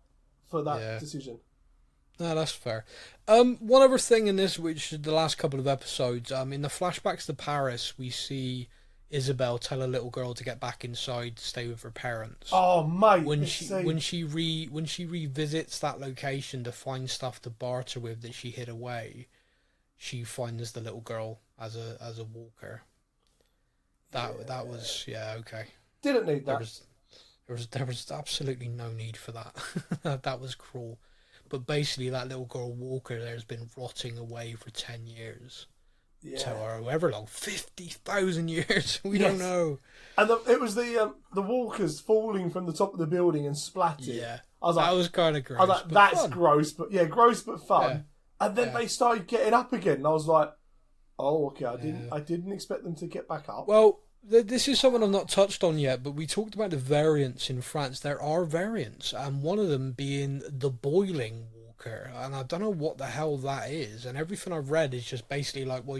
for that decision. No, that's fair. One other thing in this, which is the last couple of episodes, in the flashbacks to Paris, we see Isabel tell a little girl to get back inside to stay with her parents. Oh, mate! When she revisits that location to find stuff to barter with that she hid away, she finds the little girl as a walker. That was okay. Didn't need that. There was absolutely no need for that. That was cruel. But basically, that little girl Walker there has been rotting away for 10 years. Yeah. Or however long, 50,000 years. We don't know. And it was the walkers falling from the top of the building and splatting. Yeah, that was kind of gross. I was like, that's fun. Gross, but gross but fun. Yeah. And then they started getting up again, and I was like, oh, okay, I didn't expect them to get back up. Well, this is something I've not touched on yet, but we talked about the variants in France. There are variants, and one of them being the boiling walker, and I don't know what the hell that is. And everything I've read is just basically like, well,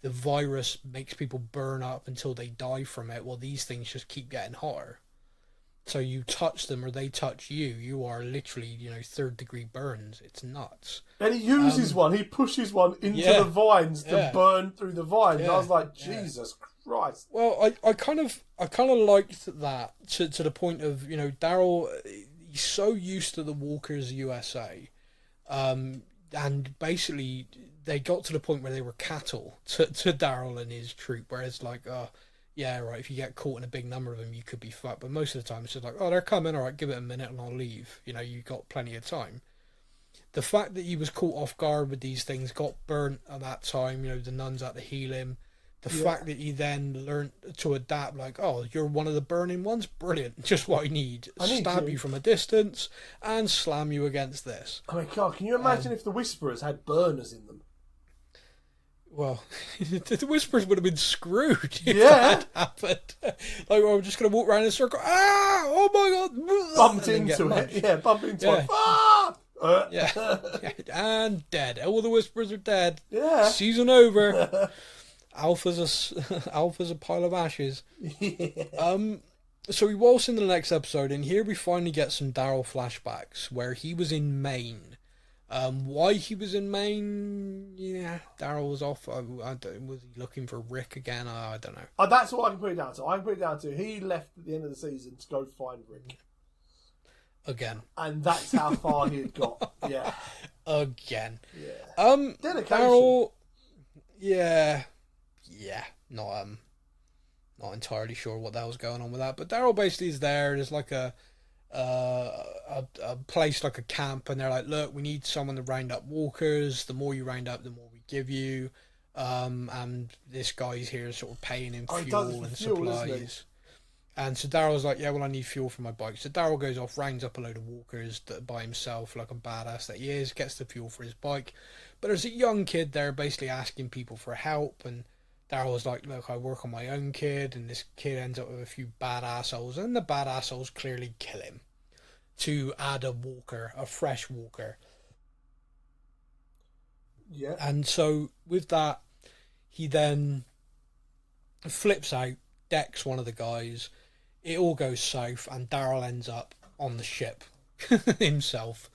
the virus makes people burn up until they die from it. Well, these things just keep getting hotter. So you touch them or they touch you, you are literally, 3rd-degree burns. It's nuts. And he uses one. He pushes one into the vines to burn through the vines. Yeah. I was like, Jesus Christ. Well, I kind of liked that to the point of, Daryl, he's so used to the Walkers USA. And basically they got to the point where they were cattle to Daryl and his troop, where it's like, yeah, right, if you get caught in a big number of them, you could be fucked. But most of the time, it's just like, oh, they're coming, all right, give it a minute and I'll leave. You've got plenty of time. The fact that he was caught off guard with these things, got burnt at that time, the nuns had to heal him. The fact that he then learned to adapt, like, oh, you're one of the burning ones? Brilliant. Just what I need. Stab you from a distance and slam you against this. I mean, God, can you imagine if the Whisperers had burners in them? Well, the Whisperers would have been screwed if that happened. Like, I'm just going to walk around in a circle. Ah! Oh my God! Bumped into it. Yeah, bump into it. Ah! And dead. All the Whisperers are dead. Yeah. Season over. Alpha's a pile of ashes. Yeah. So we waltz into the next episode, and here we finally get some Daryl flashbacks where he was in Maine. Why he was in Maine? Yeah, Daryl was off. Was he looking for Rick again? I don't know. That's what I can put it down to. I can put it down to he left at the end of the season to go find Rick. Again. And that's how far he had got. Yeah. Again. Yeah. Dedication. Daryl. Yeah. Not entirely sure what the hell's going on with that. But Daryl basically is there. There's like a place, like a camp, and they're like, look, we need someone to round up walkers. The more you round up, the more we give you. And this guy's here sort of paying him fuel and supplies. And so Daryl's like, yeah, well, I need fuel for my bike. So Daryl goes off, rounds up a load of walkers by himself, like a badass that he is, gets the fuel for his bike. But there's a young kid there basically asking people for help, and Daryl's like, look, I work on my own kid, and this kid ends up with a few bad assholes, and the bad assholes clearly kill him to add a fresh walker. Yeah. And so with that, he then flips out, decks one of the guys. It all goes south, and Daryl ends up on the ship himself.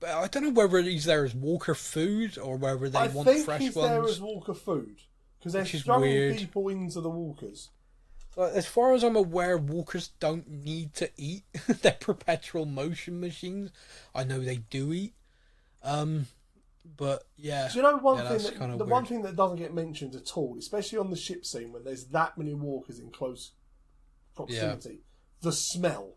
I don't know whether he's there as walker food or whether they want fresh ones. I think he's there as walker food because they're throwing people into the walkers. But as far as I'm aware, walkers don't need to eat. They're perpetual motion machines. I know they do eat. But yeah, do you know one thing? One thing that doesn't get mentioned at all, especially on the ship scene when there's that many walkers in close proximity, the smell.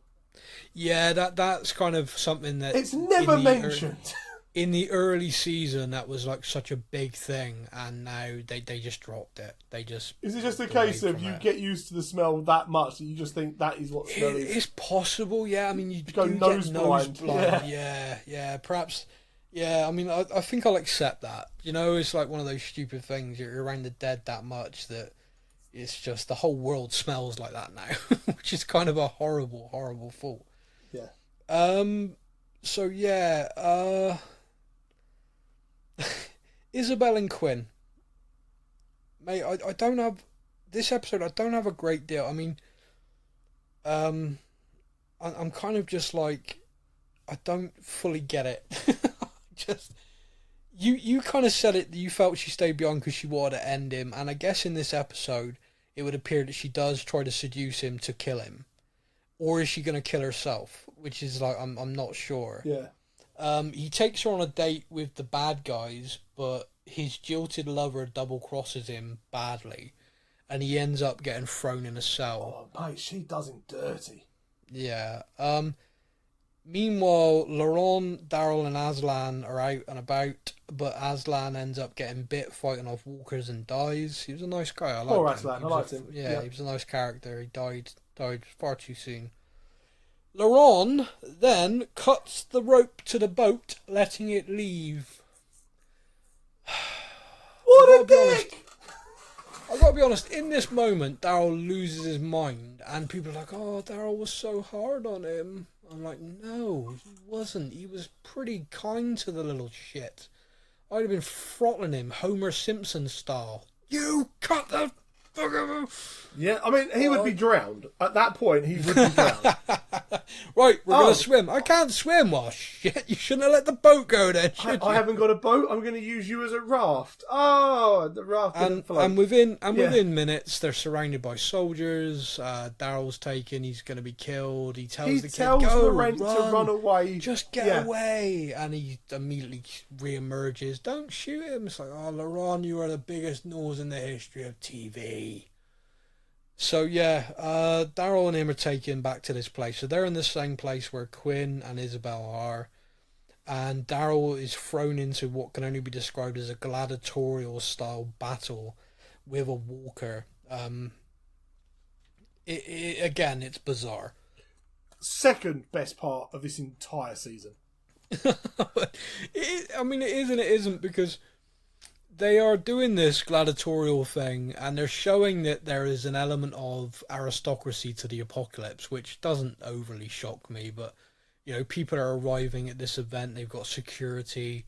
Yeah, that's kind of something that it's never mentioned. In the early season, that was like such a big thing, and now they just dropped it. They just is it just a case of you get used to the smell that much that you just think that is what smell is? It's possible, yeah. I mean, you go nose blind. Yeah, perhaps. Yeah, I mean, I think I'll accept that. You know, it's like one of those stupid things. You're around the dead that much that it's just the whole world smells like that now, which is kind of a horrible, horrible thought. Yeah. So yeah. Isabel and Quinn. Mate, I don't have this episode. I don't have a great deal. I mean, I'm kind of just like, I don't fully get it. Just you kind of said it. You felt she stayed beyond because she wanted to end him, and I guess in this episode, it would appear that she does try to seduce him to kill him, or is she going to kill herself? Which is like I'm not sure. Yeah. He takes her on a date with the bad guys, but his jilted lover double crosses him badly, and he ends up getting thrown in a cell. Oh mate, she does him dirty. Yeah. Meanwhile, Laurent, Daryl, and Aslan are out and about, but Aslan ends up getting bit fighting off walkers and dies. He was a nice guy. I liked him. Aslan, I liked him. Yeah, he was a nice character. He died far too soon. Laurent then cuts the rope to the boat, letting it leave. What a dick! I've got to be honest, in this moment, Daryl loses his mind, and people are like, oh, Daryl was so hard on him. I'm like, no, he wasn't. He was pretty kind to the little shit. I'd have been throttling him, Homer Simpson style. You cut the fuck of. Yeah, I mean, he would be drowned. At that point, he would be drowned. Right, we're going to swim. I can't swim. Well, shit, you shouldn't have let the boat go then, should you? I haven't got a boat. I'm going to use you as a raft. Oh, the raft didn't float. And within minutes, they're surrounded by soldiers. Daryl's taken. He's going to be killed. He tells the kid, go, Laurent to run away. Just get away. And he immediately re-emerges. Don't shoot him. It's like, oh, Laurent, you are the biggest nose in the history of TV. So yeah, Daryl and him are taken back to this place. So they're in the same place where Quinn and Isabel are, and Daryl is thrown into what can only be described as a gladiatorial style battle with a walker. Again, it's bizarre. Second best part of this entire season. I mean, it is and it isn't, because they are doing this gladiatorial thing, and they're showing that there is an element of aristocracy to the apocalypse, which doesn't overly shock me. But, you know, people are arriving at this event, they've got security.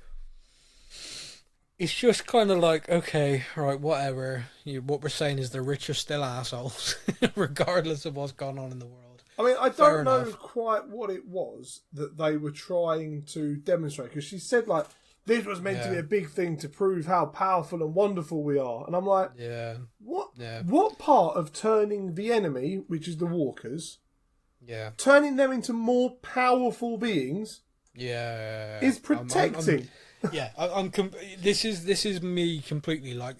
It's just kind of like, okay, right, whatever. What we're saying is the rich are still assholes, regardless of what's going on in the world. I mean, I don't know quite what it was that they were trying to demonstrate, because she said, like, this was meant to be a big thing to prove how powerful and wonderful we are. And I'm like, what part of turning the enemy, which is the walkers, turning them into more powerful beings, is protecting? This is me completely. Like,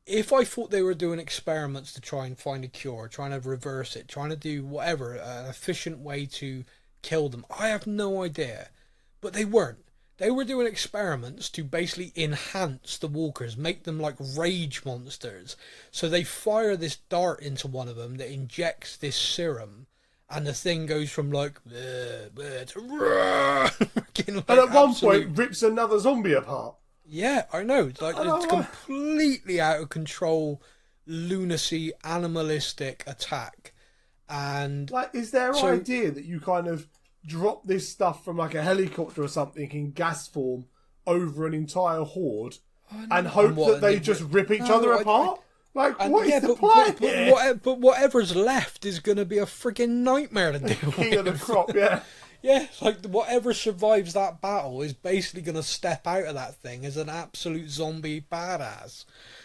if I thought they were doing experiments to try and find a cure, trying to reverse it, trying to do whatever, an efficient way to kill them, I have no idea. But they weren't. They were doing experiments to basically enhance the walkers, make them like rage monsters. So they fire this dart into one of them that injects this serum, and the thing goes from like to and at one point rips another zombie apart. Yeah, I know. It's like it's completely out of control, lunacy, animalistic attack. And like, is their idea that you kind of drop this stuff from like a helicopter or something in gas form over an entire horde and hope that they just rip each other apart? What is the plan here? But whatever's left is going to be a freaking nightmare to deal with. King of the crop, yeah. Yeah, like whatever survives that battle is basically going to step out of that thing as an absolute zombie badass.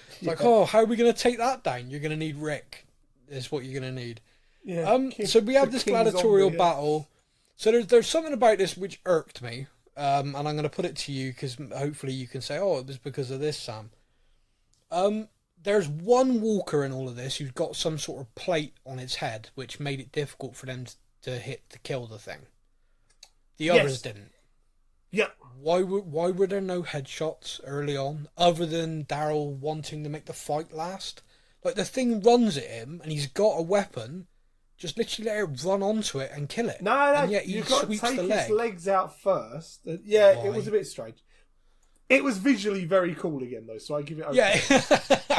It's like, oh, how are we going to take that down? You're going to need Rick. Is what you're going to need. Yeah. So we have this gladiatorial battle. So there's something about this which irked me. and I'm going to put it to you because hopefully you can say, oh, it was because of this, Sam. There's one walker in all of this who's got some sort of plate on its head, which made it difficult for them to kill the thing. The others didn't. Yeah. Why were there no headshots early on, other than Daryl wanting to make the fight last? Like, the thing runs at him, and he's got a weapon. Just literally let it run onto it and kill it. No, and yet you've got to sweeps take the its leg. legs out first. Yeah, Why? it was a bit strange. It was visually very cool again, though, so I give it over. Yeah,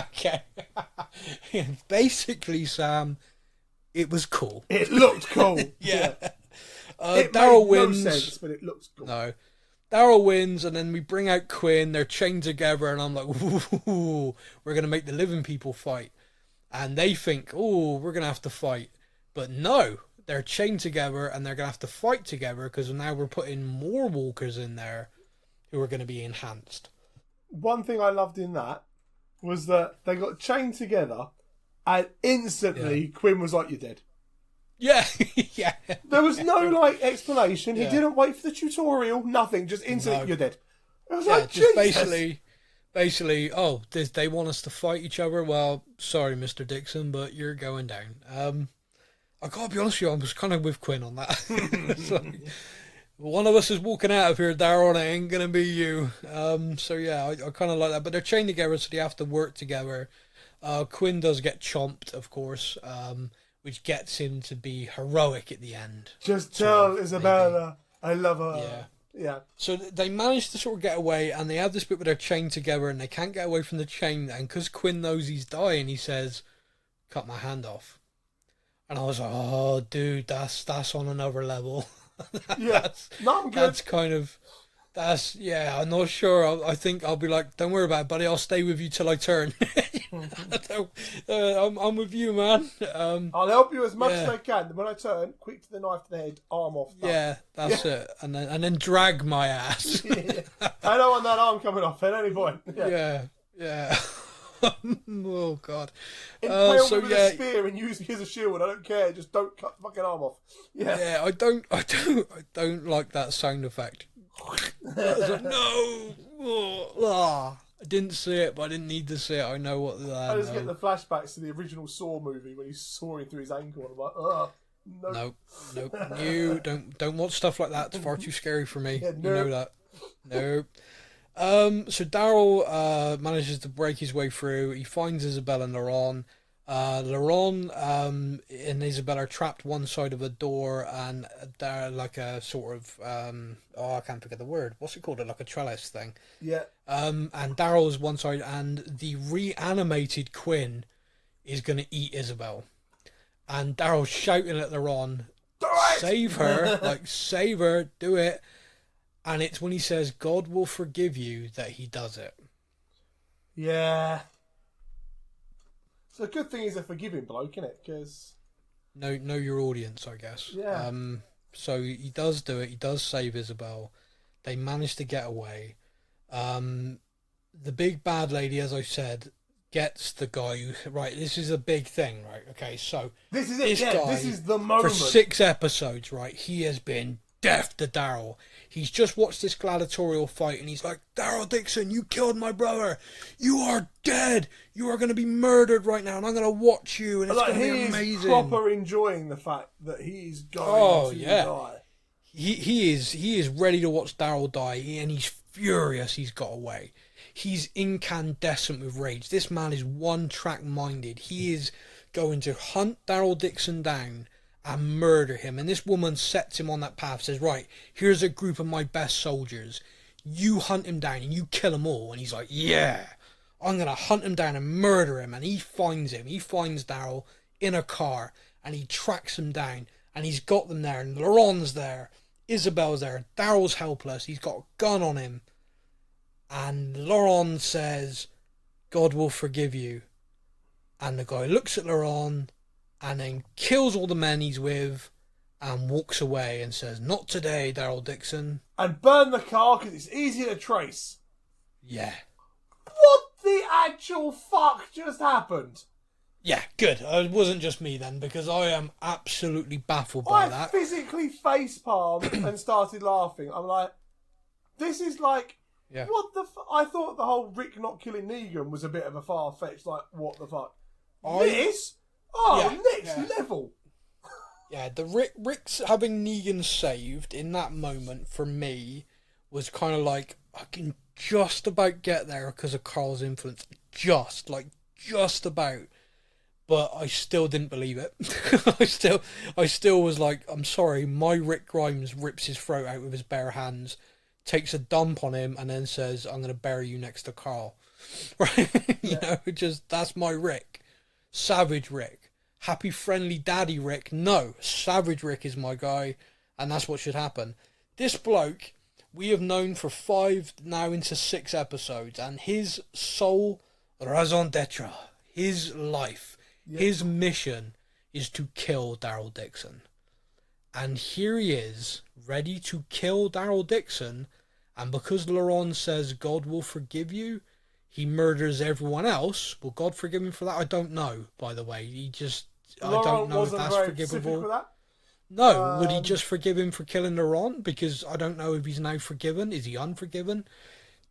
okay. Basically, Sam, it was cool. It looked cool. Yeah. Daryl wins. No sense, but it looks cool. No. Daryl wins, and then we bring out Quinn. They're chained together, and I'm like, ooh, we're going to make the living people fight. And they think, oh, we're going to have to fight. But no, they're chained together, and they're going to have to fight together, because now we're putting more walkers in there who are going to be enhanced. One thing I loved in that was that they got chained together, and instantly Quinn was like, "You're dead." Yeah, yeah. There was no explanation. He didn't wait for the tutorial. Nothing. Just instantly, "You're dead." It was like, just Jesus. basically. Oh, they want us to fight each other? Well, sorry, Mr. Dixon, but you're going down. I gotta be honest with you, I was kind of with Quinn on that. It's like, one of us is walking out of here, Daryl, and it ain't gonna be you. So yeah, I kind of like that. But they're chained together, so they have to work together. Quinn does get chomped, of course, which gets him to be heroic at the end. Just tell Isabella I love her. Yeah. So they manage to sort of get away, and they have this bit where they're chained together, and they can't get away from the chain. And because Quinn knows he's dying, he says, "Cut my hand off." And I was like, "Oh, dude, that's on another level." Yeah. I'm good. I'm not sure. I think I'll be like, "Don't worry about it, buddy. I'll stay with you till I turn." I'm with you, man. I'll help you as much as I can. When I turn, quick to the knife to the head, arm off. Done. Yeah, that's it. And then drag my ass. I don't want that arm coming off at any point. Yeah. Oh God. Impale me with a spear and use me as a shield. I don't care. Just don't cut the fucking arm off. Yeah. I don't like that sound effect. I was like, no. I didn't see it, but I didn't need to see it. I know what that. I just get the flashbacks to the original Saw movie when he's sawing through his ankle, and I'm like, ugh. Nope. You don't watch stuff like that. It's far too scary for me. You know that. Nope. So Daryl manages to break his way through. He finds Isabella and Laurent. Laurent and Isabella are trapped one side of a door, and they're like a sort of I can't think of the word. What's it called? Like a trellis thing. Yeah. And Daryl's one side, and the reanimated Quinn is going to eat Isabel. And Daryl's shouting at Laurent, "Save her! Save her! Do it!" And it's when he says, "God will forgive you," that he does it. Yeah. So the good thing he's a forgiving bloke, isn't it? Because know your audience, I guess. Yeah. So he does do it. He does save Isabel. They manage to get away. The big bad lady, as I said, gets the guy who... Right, this is a big thing, right? Okay, so... This is it, this is the moment. For 6 episodes, right, he has been deaf to Daryl. He's just watched this gladiatorial fight, and he's like, "Daryl Dixon, you killed my brother. You are dead. You are going to be murdered right now, and I'm going to watch you, and it's going to be amazing." He's proper enjoying the fact that he's going to die. He is ready to watch Daryl die, and he's furious he's got away. He's incandescent with rage. This man is one-track minded. He is going to hunt Daryl Dixon down and murder him. And this woman sets him on that path, says, "Right, here's a group of my best soldiers. You hunt him down and you kill them all." And he's like, "Yeah, I'm going to hunt him down and murder him." And he finds him. He finds Daryl in a car, and he tracks him down, and he's got them there, and Laurent's there, Isabel's there, Daryl's helpless, he's got a gun on him, and Laurent says, "God will forgive you." And the guy looks at Laurent and then kills all the men he's with and walks away and says, "Not today, Daryl Dixon." And burn the car because it's easy to trace. Yeah. What the actual fuck just happened? Yeah, good. It wasn't just me then, because I am absolutely baffled by that. I physically facepalmed and started laughing. I'm like, This is like, Yeah. what the I thought the whole Rick not killing Negan was a bit of a far-fetched, like, what the fuck? This? Oh, next level. Yeah, the Rick's having Negan saved in that moment, for me, was kind of like, I can just about get there because of Carl's influence. Just about. But I still didn't believe it. I still was like, I'm sorry, my Rick Grimes rips his throat out with his bare hands, takes a dump on him, and then says, I'm going to bury you next to Carl. Right? You know, that's my Rick. Savage Rick. Happy, friendly daddy Rick. No, Savage Rick is my guy, and that's what should happen. This bloke, we have known for 5, now into 6 episodes, and his sole raison d'etre, his life, his mission is to kill Daryl Dixon. And here he is, ready to kill Daryl Dixon, and because Laurent says God will forgive you, he murders everyone else. Will God forgive him for that? I don't know, by the way. I don't know if that's forgivable. That. No, would he just forgive him for killing Laurent? Because I don't know if he's now forgiven. Is he unforgiven?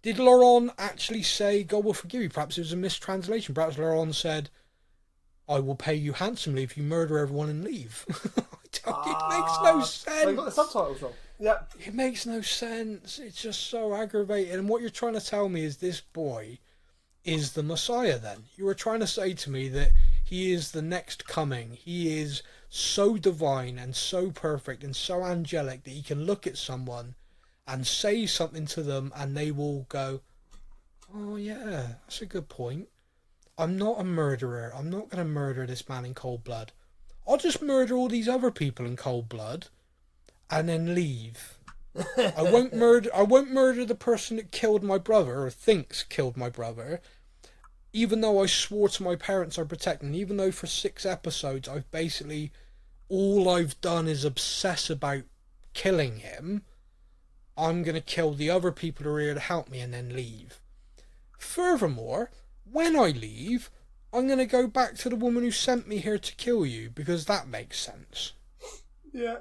Did Laurent actually say God will forgive you? Perhaps it was a mistranslation. Perhaps Laurent said, I will pay you handsomely if you murder everyone and leave. It makes no sense. They got the subtitles wrong. Yeah. It makes no sense. It's just so aggravating. And what you're trying to tell me is this boy is the Messiah then. You were trying to say to me that he is the next coming. He is so divine and so perfect and so angelic that he can look at someone and say something to them and they will go, oh yeah, that's a good point. I'm not a murderer. I'm not going to murder this man in cold blood. I'll just murder all these other people in cold blood and then leave. I won't murder the person that killed my brother or thinks killed my brother, even though I swore to my parents I'd protect them, even though for 6 episodes all I've done is obsess about killing him. I'm going to kill the other people who are here to help me and then leave. Furthermore, when I leave, I'm going to go back to the woman who sent me here to kill you, because that makes sense. Yeah.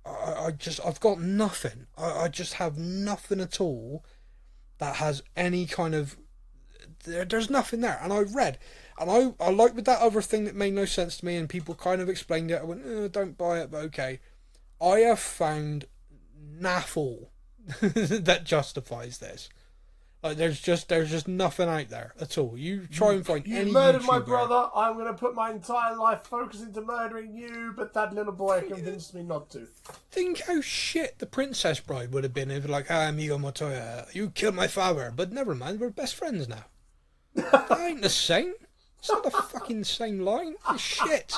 I've got nothing. I just have nothing at all that has any kind of... There's nothing there. And I read, and I like with that other thing that made no sense to me, and people kind of explained it. I went, don't buy it, but okay. I have found naffle that justifies this. Like there's just nothing out there at all. You try and find any. You murdered my YouTuber. brother. I'm going to put my entire life focus into murdering you, but that little boy convinced me not to. Think how shit the Princess Bride would have been if like, amigo Montoya, you killed my father. But never mind, we're best friends now. That ain't the same. It's not the fucking same line. It's shit.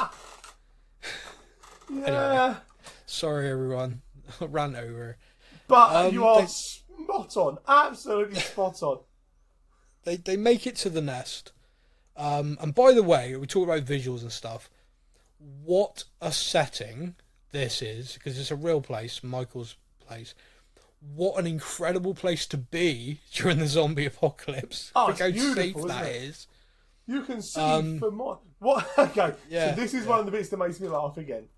Yeah. Anyway, sorry everyone. I ran over. But you are spot on. Absolutely spot on. They make it to the nest. And by the way, we talk about visuals and stuff. What a setting this is, because it's a real place, Michael's place. What an incredible place to be during the zombie apocalypse. Oh, Look how it's safe beautiful, that isn't it? is. You can see for more. What? Okay, Yeah, so this is one of the bits that makes me laugh again. Go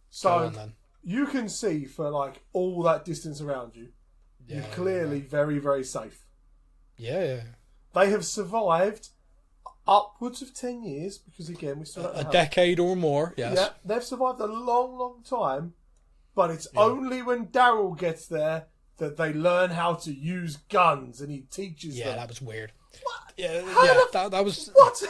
So on, then. you can see for like all that distance around you, you're clearly very, very safe. Yeah. They have survived upwards of 10 years, because again, we still don't know A how. decade or more, yes. Yeah, they've survived a long, long time, but it's only when Daryl gets there that they learn how to use guns, and he teaches them. Yeah, that was weird. What? Yeah, that was... What?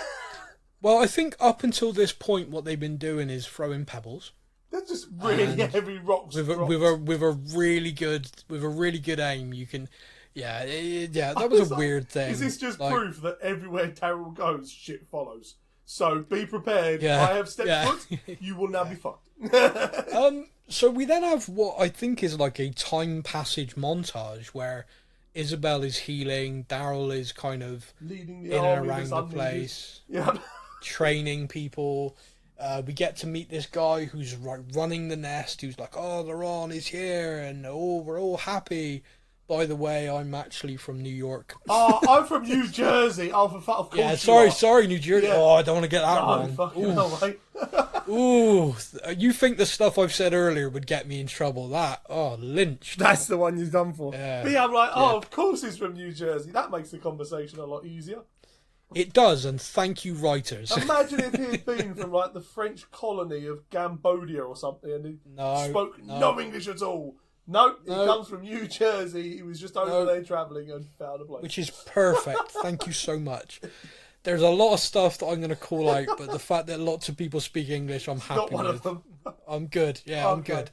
Well, I think up until this point, what they've been doing is throwing pebbles. They're just really heavy rocks. With a really good aim, you can... Yeah, that was a weird thing. Is this just like, proof that everywhere Daryl goes, shit follows? So be prepared. Yeah, I have stepped foot. You will now be fucked. So we then have what I think is like a time passage montage where Isabel is healing, Daryl is kind of leading the in and army around the place, yeah, training people. We get to meet this guy who's running the nest, who's like, oh, Laurent is here, and oh, we're all happy. By the way, I'm actually from New York. Oh, I'm from New Jersey. Oh, of course. Yeah, sorry, New Jersey. Yeah. Oh, I don't want to get that no, wrong. Fucking no, mate. Ooh, you think the stuff I've said earlier would get me in trouble? Lynched. That's the one you've done for. Yeah. But yeah, I'm like, of course he's from New Jersey. That makes the conversation a lot easier. It does, and thank you, writers. Imagine if he had been from like the French colony of Cambodia or something, and he spoke no English at all. No, he comes from New Jersey. He was just over there travelling and found a place. Which is perfect. Thank you so much. There's a lot of stuff that I'm going to call out, but the fact that lots of people speak English, I'm happy Not one with. of them. I'm good. Yeah, I'm good.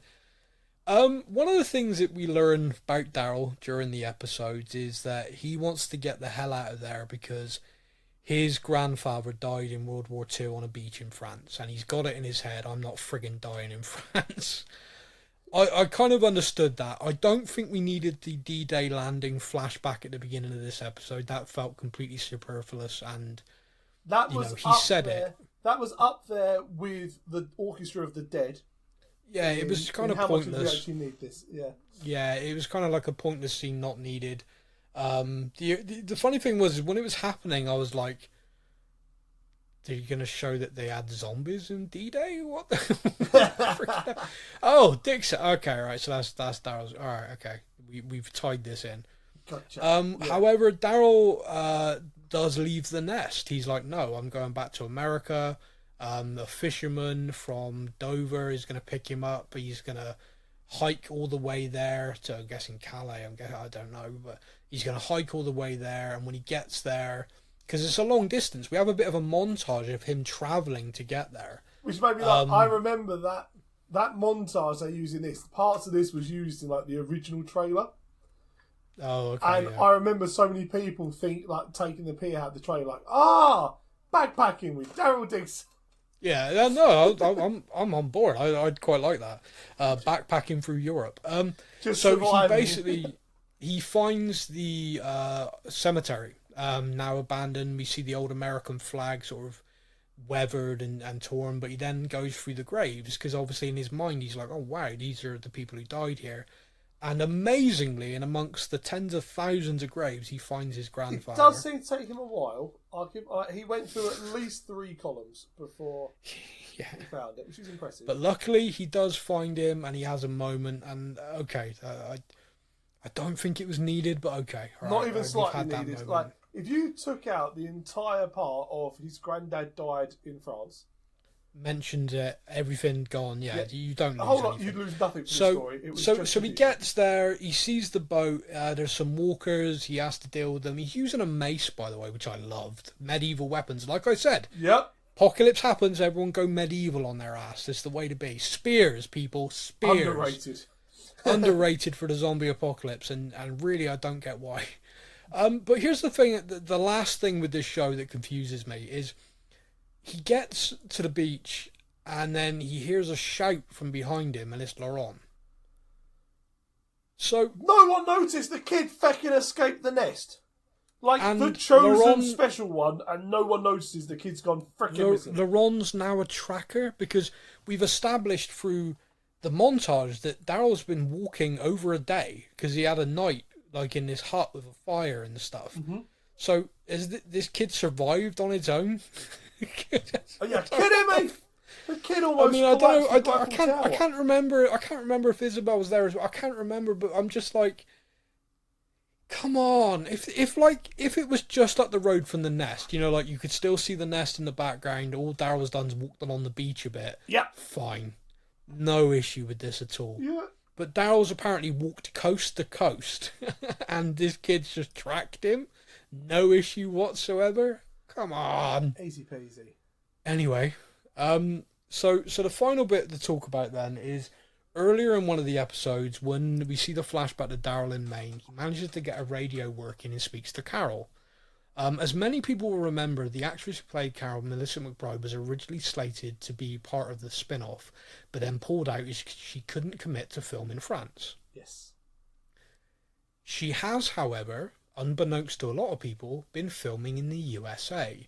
One of the things that we learn about Daryl during the episodes is that he wants to get the hell out of there because his grandfather died in World War II on a beach in France, and he's got it in his head, I'm not friggin' dying in France. I kind of understood that. I don't think we needed the D-Day landing flashback at the beginning of this episode. That felt completely superfluous, and that was he said there. it. That was up there with the Orchestra of the Dead. Yeah, it was kind of how pointless. Much did we actually need this? Yeah, it was kind of like a pointless scene, not needed. The funny thing was, when it was happening, I was like, "They're going to show that they had zombies in D-Day? What the Oh, Dixon. Okay, right. So that's Daryl's. All right, okay. We've tied this in. Gotcha. However, Daryl does leave the nest. He's like, "No, I'm going back to America." A fisherman from Dover is going to pick him up. He's going to hike all the way there to, I'm guessing, Calais. I don't know, but he's going to hike all the way there. And when he gets there, because it's a long distance, we have a bit of a montage of him travelling to get there. Which made me like, I remember that montage they use in this. Parts of this was used in like the original trailer. Oh, okay. And I remember so many people taking the pee out of the trailer, like, backpacking with Daryl Dixon. Yeah, no, I'm on board. I'd quite like that. Backpacking through Europe. So he finds the cemetery now abandoned. We see the old American flag sort of weathered and torn, but he then goes through the graves because obviously in his mind he's like, oh wow, these are the people who died here. And amazingly, in amongst the tens of thousands of graves, he finds his grandfather. It does seem to take him a while. He went through at least 3 columns before he found it, which is impressive. But luckily, he does find him, and he has a moment. And okay, I don't think it was needed, but okay. Not even slightly needed. Like, if you took out the entire part of his granddad died in France, mentioned it, everything gone. Yeah, you don't lose anything. You'd lose nothing from the story. It was so he gets there, he sees the boat, there's some walkers, he has to deal with them. He's using a mace, by the way, which I loved. Medieval weapons, like I said. Yep. Apocalypse happens, everyone go medieval on their ass. It's the way to be. Spears, people, spears. Underrated. Underrated for the zombie apocalypse, and really I don't get why. But here's the thing, the last thing with this show that confuses me is he gets to the beach and then he hears a shout from behind him and it's Laurent. So no one noticed the kid fecking escaped the nest. Like the chosen special one, and no one notices the kid's gone frickin' missing. Laurent's now a tracker because we've established through the montage that Daryl's been walking over a day because he had a night like in this hut with a fire and stuff. Mm-hmm. So has this kid survived on its own? Are you kidding me? The kid almost. I mean, I don't know. I can't remember. I can't remember if Isabel was there as well. I can't remember, but I'm just like, come on. If it was just up the road from the nest, like you could still see the nest in the background. All Daryl's done is walked along the beach a bit. Yeah. Fine. No issue with this at all. Yeah. But Daryl's apparently walked coast to coast, and this kid's just tracked him. No issue whatsoever. Come on. Easy peasy. Anyway, so the final bit to talk about then is earlier in one of the episodes when we see the flashback to Daryl in Maine, he manages to get a radio working and speaks to Carol. As many people will remember, the actress who played Carol, Melissa McBride, was originally slated to be part of the spin-off, but then pulled out as she couldn't commit to film in France. Yes. She has, however, unbeknownst to a lot of people, been filming in the USA.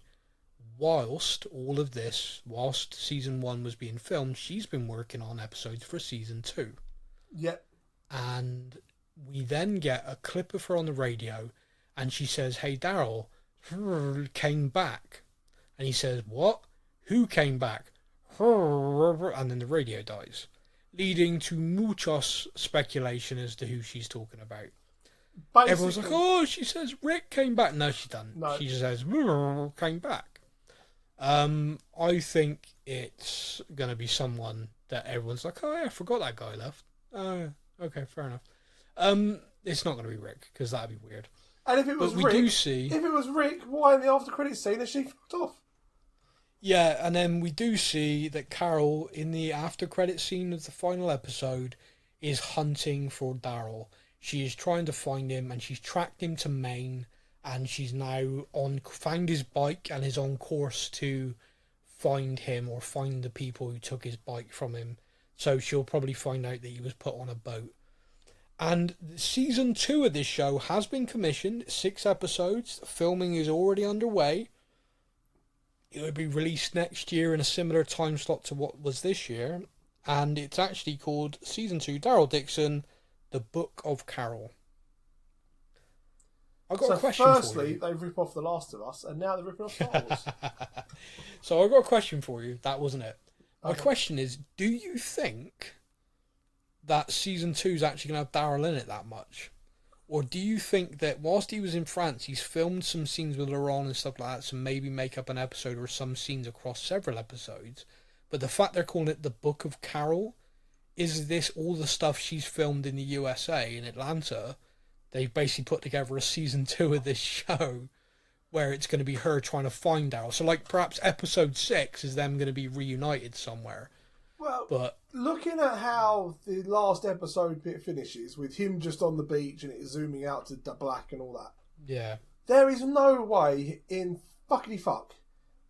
Whilst season 1 was being filmed, she's been working on episodes for season 2. Yep. And we then get a clip of her on the radio, and she says, "Hey, Daryl, came back." And he says, "What? Who came back?" and then the radio dies, leading to muchos speculation as to who she's talking about. Basically, Everyone's like, oh, she says Rick came back. No, she doesn't. No. She just says came back. I think it's going to be someone that everyone's like, oh, yeah, I forgot that guy left. Okay, fair enough. It's not going to be Rick, because that'd be weird. And if it was Rick, if it was Rick, why in the after credits scene has she fucked off? Yeah, and then we do see that Carol, in the after credit scene of the final episode, is hunting for Daryl. She is trying to find him, and she's tracked him to Maine, and she's now found his bike and is on course to find him or find the people who took his bike from him. So she'll probably find out that he was put on a boat. And season 2 of this show has been commissioned, 6 episodes. Filming is already underway. It will be released next year in a similar time slot to what was this year. And it's actually called Season 2 Daryl Dixon, The Book of Carol. I've got a question for you. Firstly, they rip off The Last of Us, and now they're ripping off Star Wars. So I've got a question for you. That wasn't it. My Okay. question is, do you think that Season 2 is actually going to have Daryl in it that much? Or do you think that whilst he was in France, he's filmed some scenes with Laurent and stuff like that, so maybe make up an episode or some scenes across several episodes, but the fact they're calling it The Book of Carol, is this all the stuff she's filmed in the USA, in Atlanta? They've basically put together a Season 2 of this show where it's going to be her trying to find Daryl. So like perhaps episode 6 is them going to be reunited somewhere. Well, But looking at how the last episode bit finishes, with him just on the beach and it zooming out to black and all that, yeah, there is no way in fuckity fuck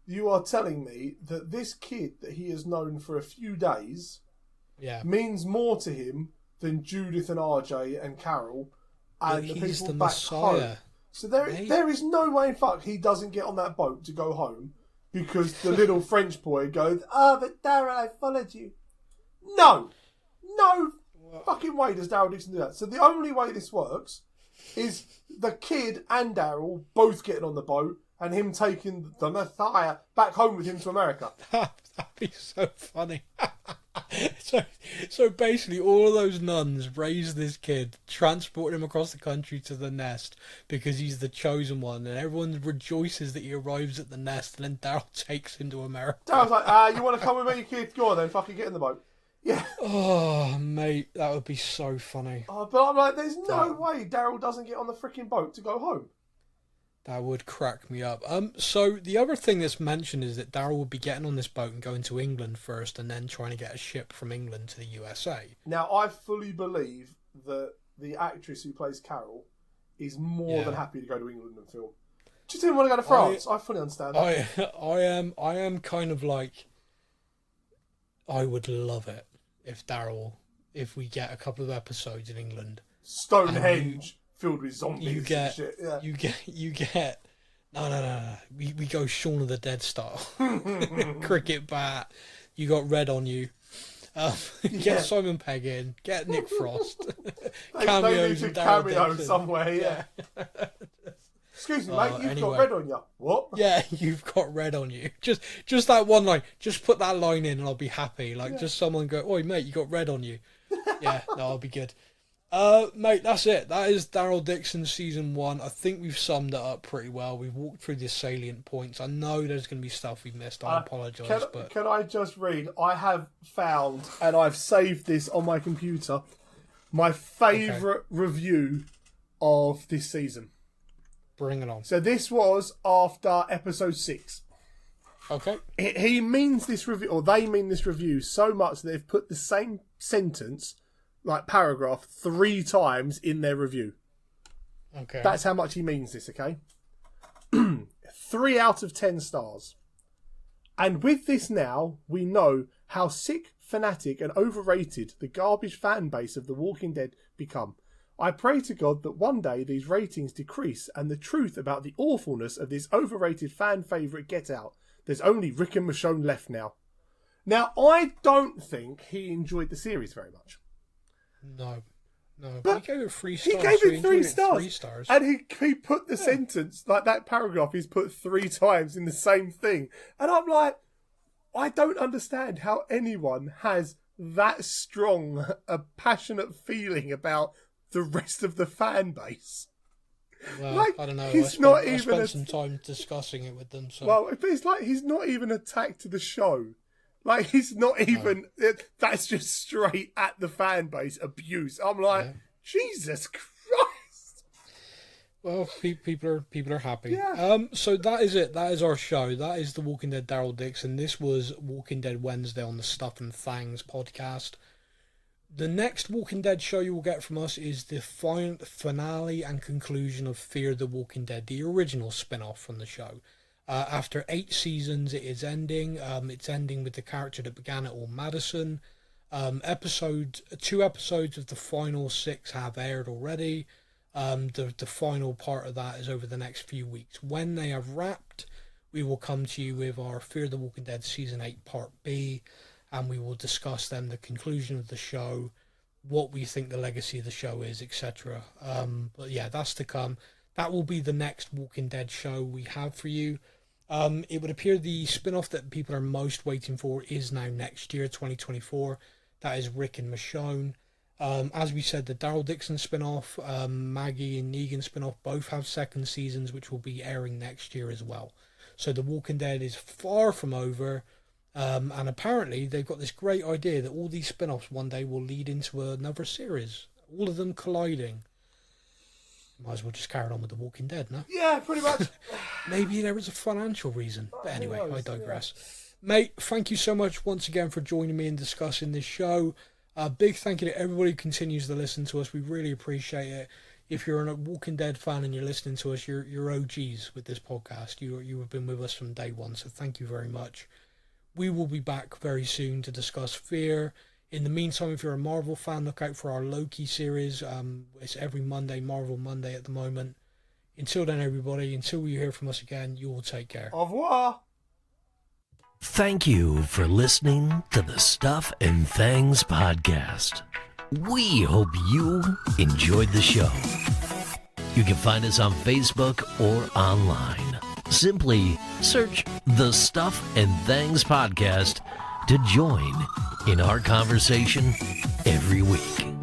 you are telling me that this kid that he has known for a few days yeah. means more to him than Judith and RJ and Carol and But the he's people the back Messiah. home. So there is no way in fuck he doesn't get on that boat to go home because the little French boy goes, but Daryl, I followed you. No fucking way does Daryl Dixon do that. So the only way this works is the kid and Daryl both getting on the boat and him taking the Messiah back home with him to America. That'd be so funny. So basically all of those nuns raise this kid, transport him across the country to the nest because he's the chosen one, and everyone rejoices that he arrives at the nest, and then Daryl takes him to America. Daryl's like, you want to come with me, kid? Go on then, fucking get in the boat. Yeah. Oh, mate, that would be so funny. But I'm like, there's no way Daryl doesn't get on the freaking boat to go home. That would crack me up. So the other thing that's mentioned is that Daryl would be getting on this boat and going to England first, and then trying to get a ship from England to the USA. Now, I fully believe that the actress who plays Carol is more than happy to go to England and film. She didn't want to go to France. I fully understand that. I am kind of like, I would love it if we get a couple of episodes in England. Stonehenge filled with zombies You get, and shit. Yeah. you get. No. We go Shaun of the Dead style. Cricket bat. You got red on you. Get Simon Pegg in. Get Nick Frost. They need to and Daryl cameo Dixon. somewhere, yeah. Excuse me, mate, you've got red on you. What? Yeah, you've got red on you. Just that one line. Just put that line in and I'll be happy. Like, just someone go, oi, mate, you got red on you. Yeah, no, I'll be good. Mate, that's it. That is Daryl Dixon Season 1. I think we've summed it up pretty well. We've walked through the salient points. I know there's going to be stuff we missed. I apologise. But Can I just read? I have found, and I've saved this on my computer, my favourite review of this season. Bring it on. So this was after episode 6. Okay. He means this review, or they mean this review so much that they've put the same sentence, like paragraph, 3 times in their review. Okay. That's how much he means this, okay? 3 out of 10 stars. And with this now, we know how sick, fanatic and overrated the garbage fan base of The Walking Dead become. I pray to God that one day these ratings decrease and the truth about the awfulness of this overrated fan favourite get out. There's only Rick and Michonne left now. Now, I don't think he enjoyed the series very much. No. But he gave it 3 stars. He gave so it 3 stars. 3 stars. And he put the sentence, like that paragraph, he's put 3 times in the same thing. And I'm like, I don't understand how anyone has that strong a passionate feeling about the rest of the fan base. Well, like, I don't know. I spent some time discussing it with them. So. Well, it's like he's not even attacked to the show. Like, he's not even... No. That's just straight at the fan base abuse. I'm like, Jesus Christ. Well, people are happy. Yeah. So that is it. That is our show. That is the Walking Dead Daryl Dixon. This was Walking Dead Wednesday on the Stuff and Fangs podcast. The next Walking Dead show you will get from us is the finale and conclusion of Fear the Walking Dead, the original spin-off from the show. After 8 seasons, it is ending. It's ending with the character that began it all, Madison. 2 episodes of the final 6 have aired already. The final part of that is over the next few weeks. When they have wrapped, we will come to you with our Fear the Walking Dead Season 8 Part B, and we will discuss then the conclusion of the show, what we think the legacy of the show is, etc. But yeah, that's to come. That will be the next Walking Dead show we have for you. It would appear the spin-off that people are most waiting for is now next year, 2024. That is Rick and Michonne. As we said, the Daryl Dixon spin-off, Maggie and Negan spin-off, both have second seasons, which will be airing next year as well. So The Walking Dead is far from over. And apparently they've got this great idea that all these spin-offs one day will lead into another series. All of them colliding. Might as well just carry on with The Walking Dead, no? Yeah, pretty much. Maybe there was a financial reason. But anyway, I digress. Yeah. Mate, thank you so much once again for joining me and discussing this show. Big thank you to everybody who continues to listen to us. We really appreciate it. If you're a Walking Dead fan and you're listening to us, you're OGs with this podcast. You have been with us from day one, so thank you very much. We will be back very soon to discuss Fear. In the meantime, if you're a Marvel fan, look out for our Loki series. It's every Monday, Marvel Monday at the moment. Until then, everybody, until you hear from us again, you all take care. Au revoir. Thank you for listening to the Stuff and Things podcast. We hope you enjoyed the show. You can find us on Facebook or online. Simply search the Stuff and Things podcast to join in our conversation every week.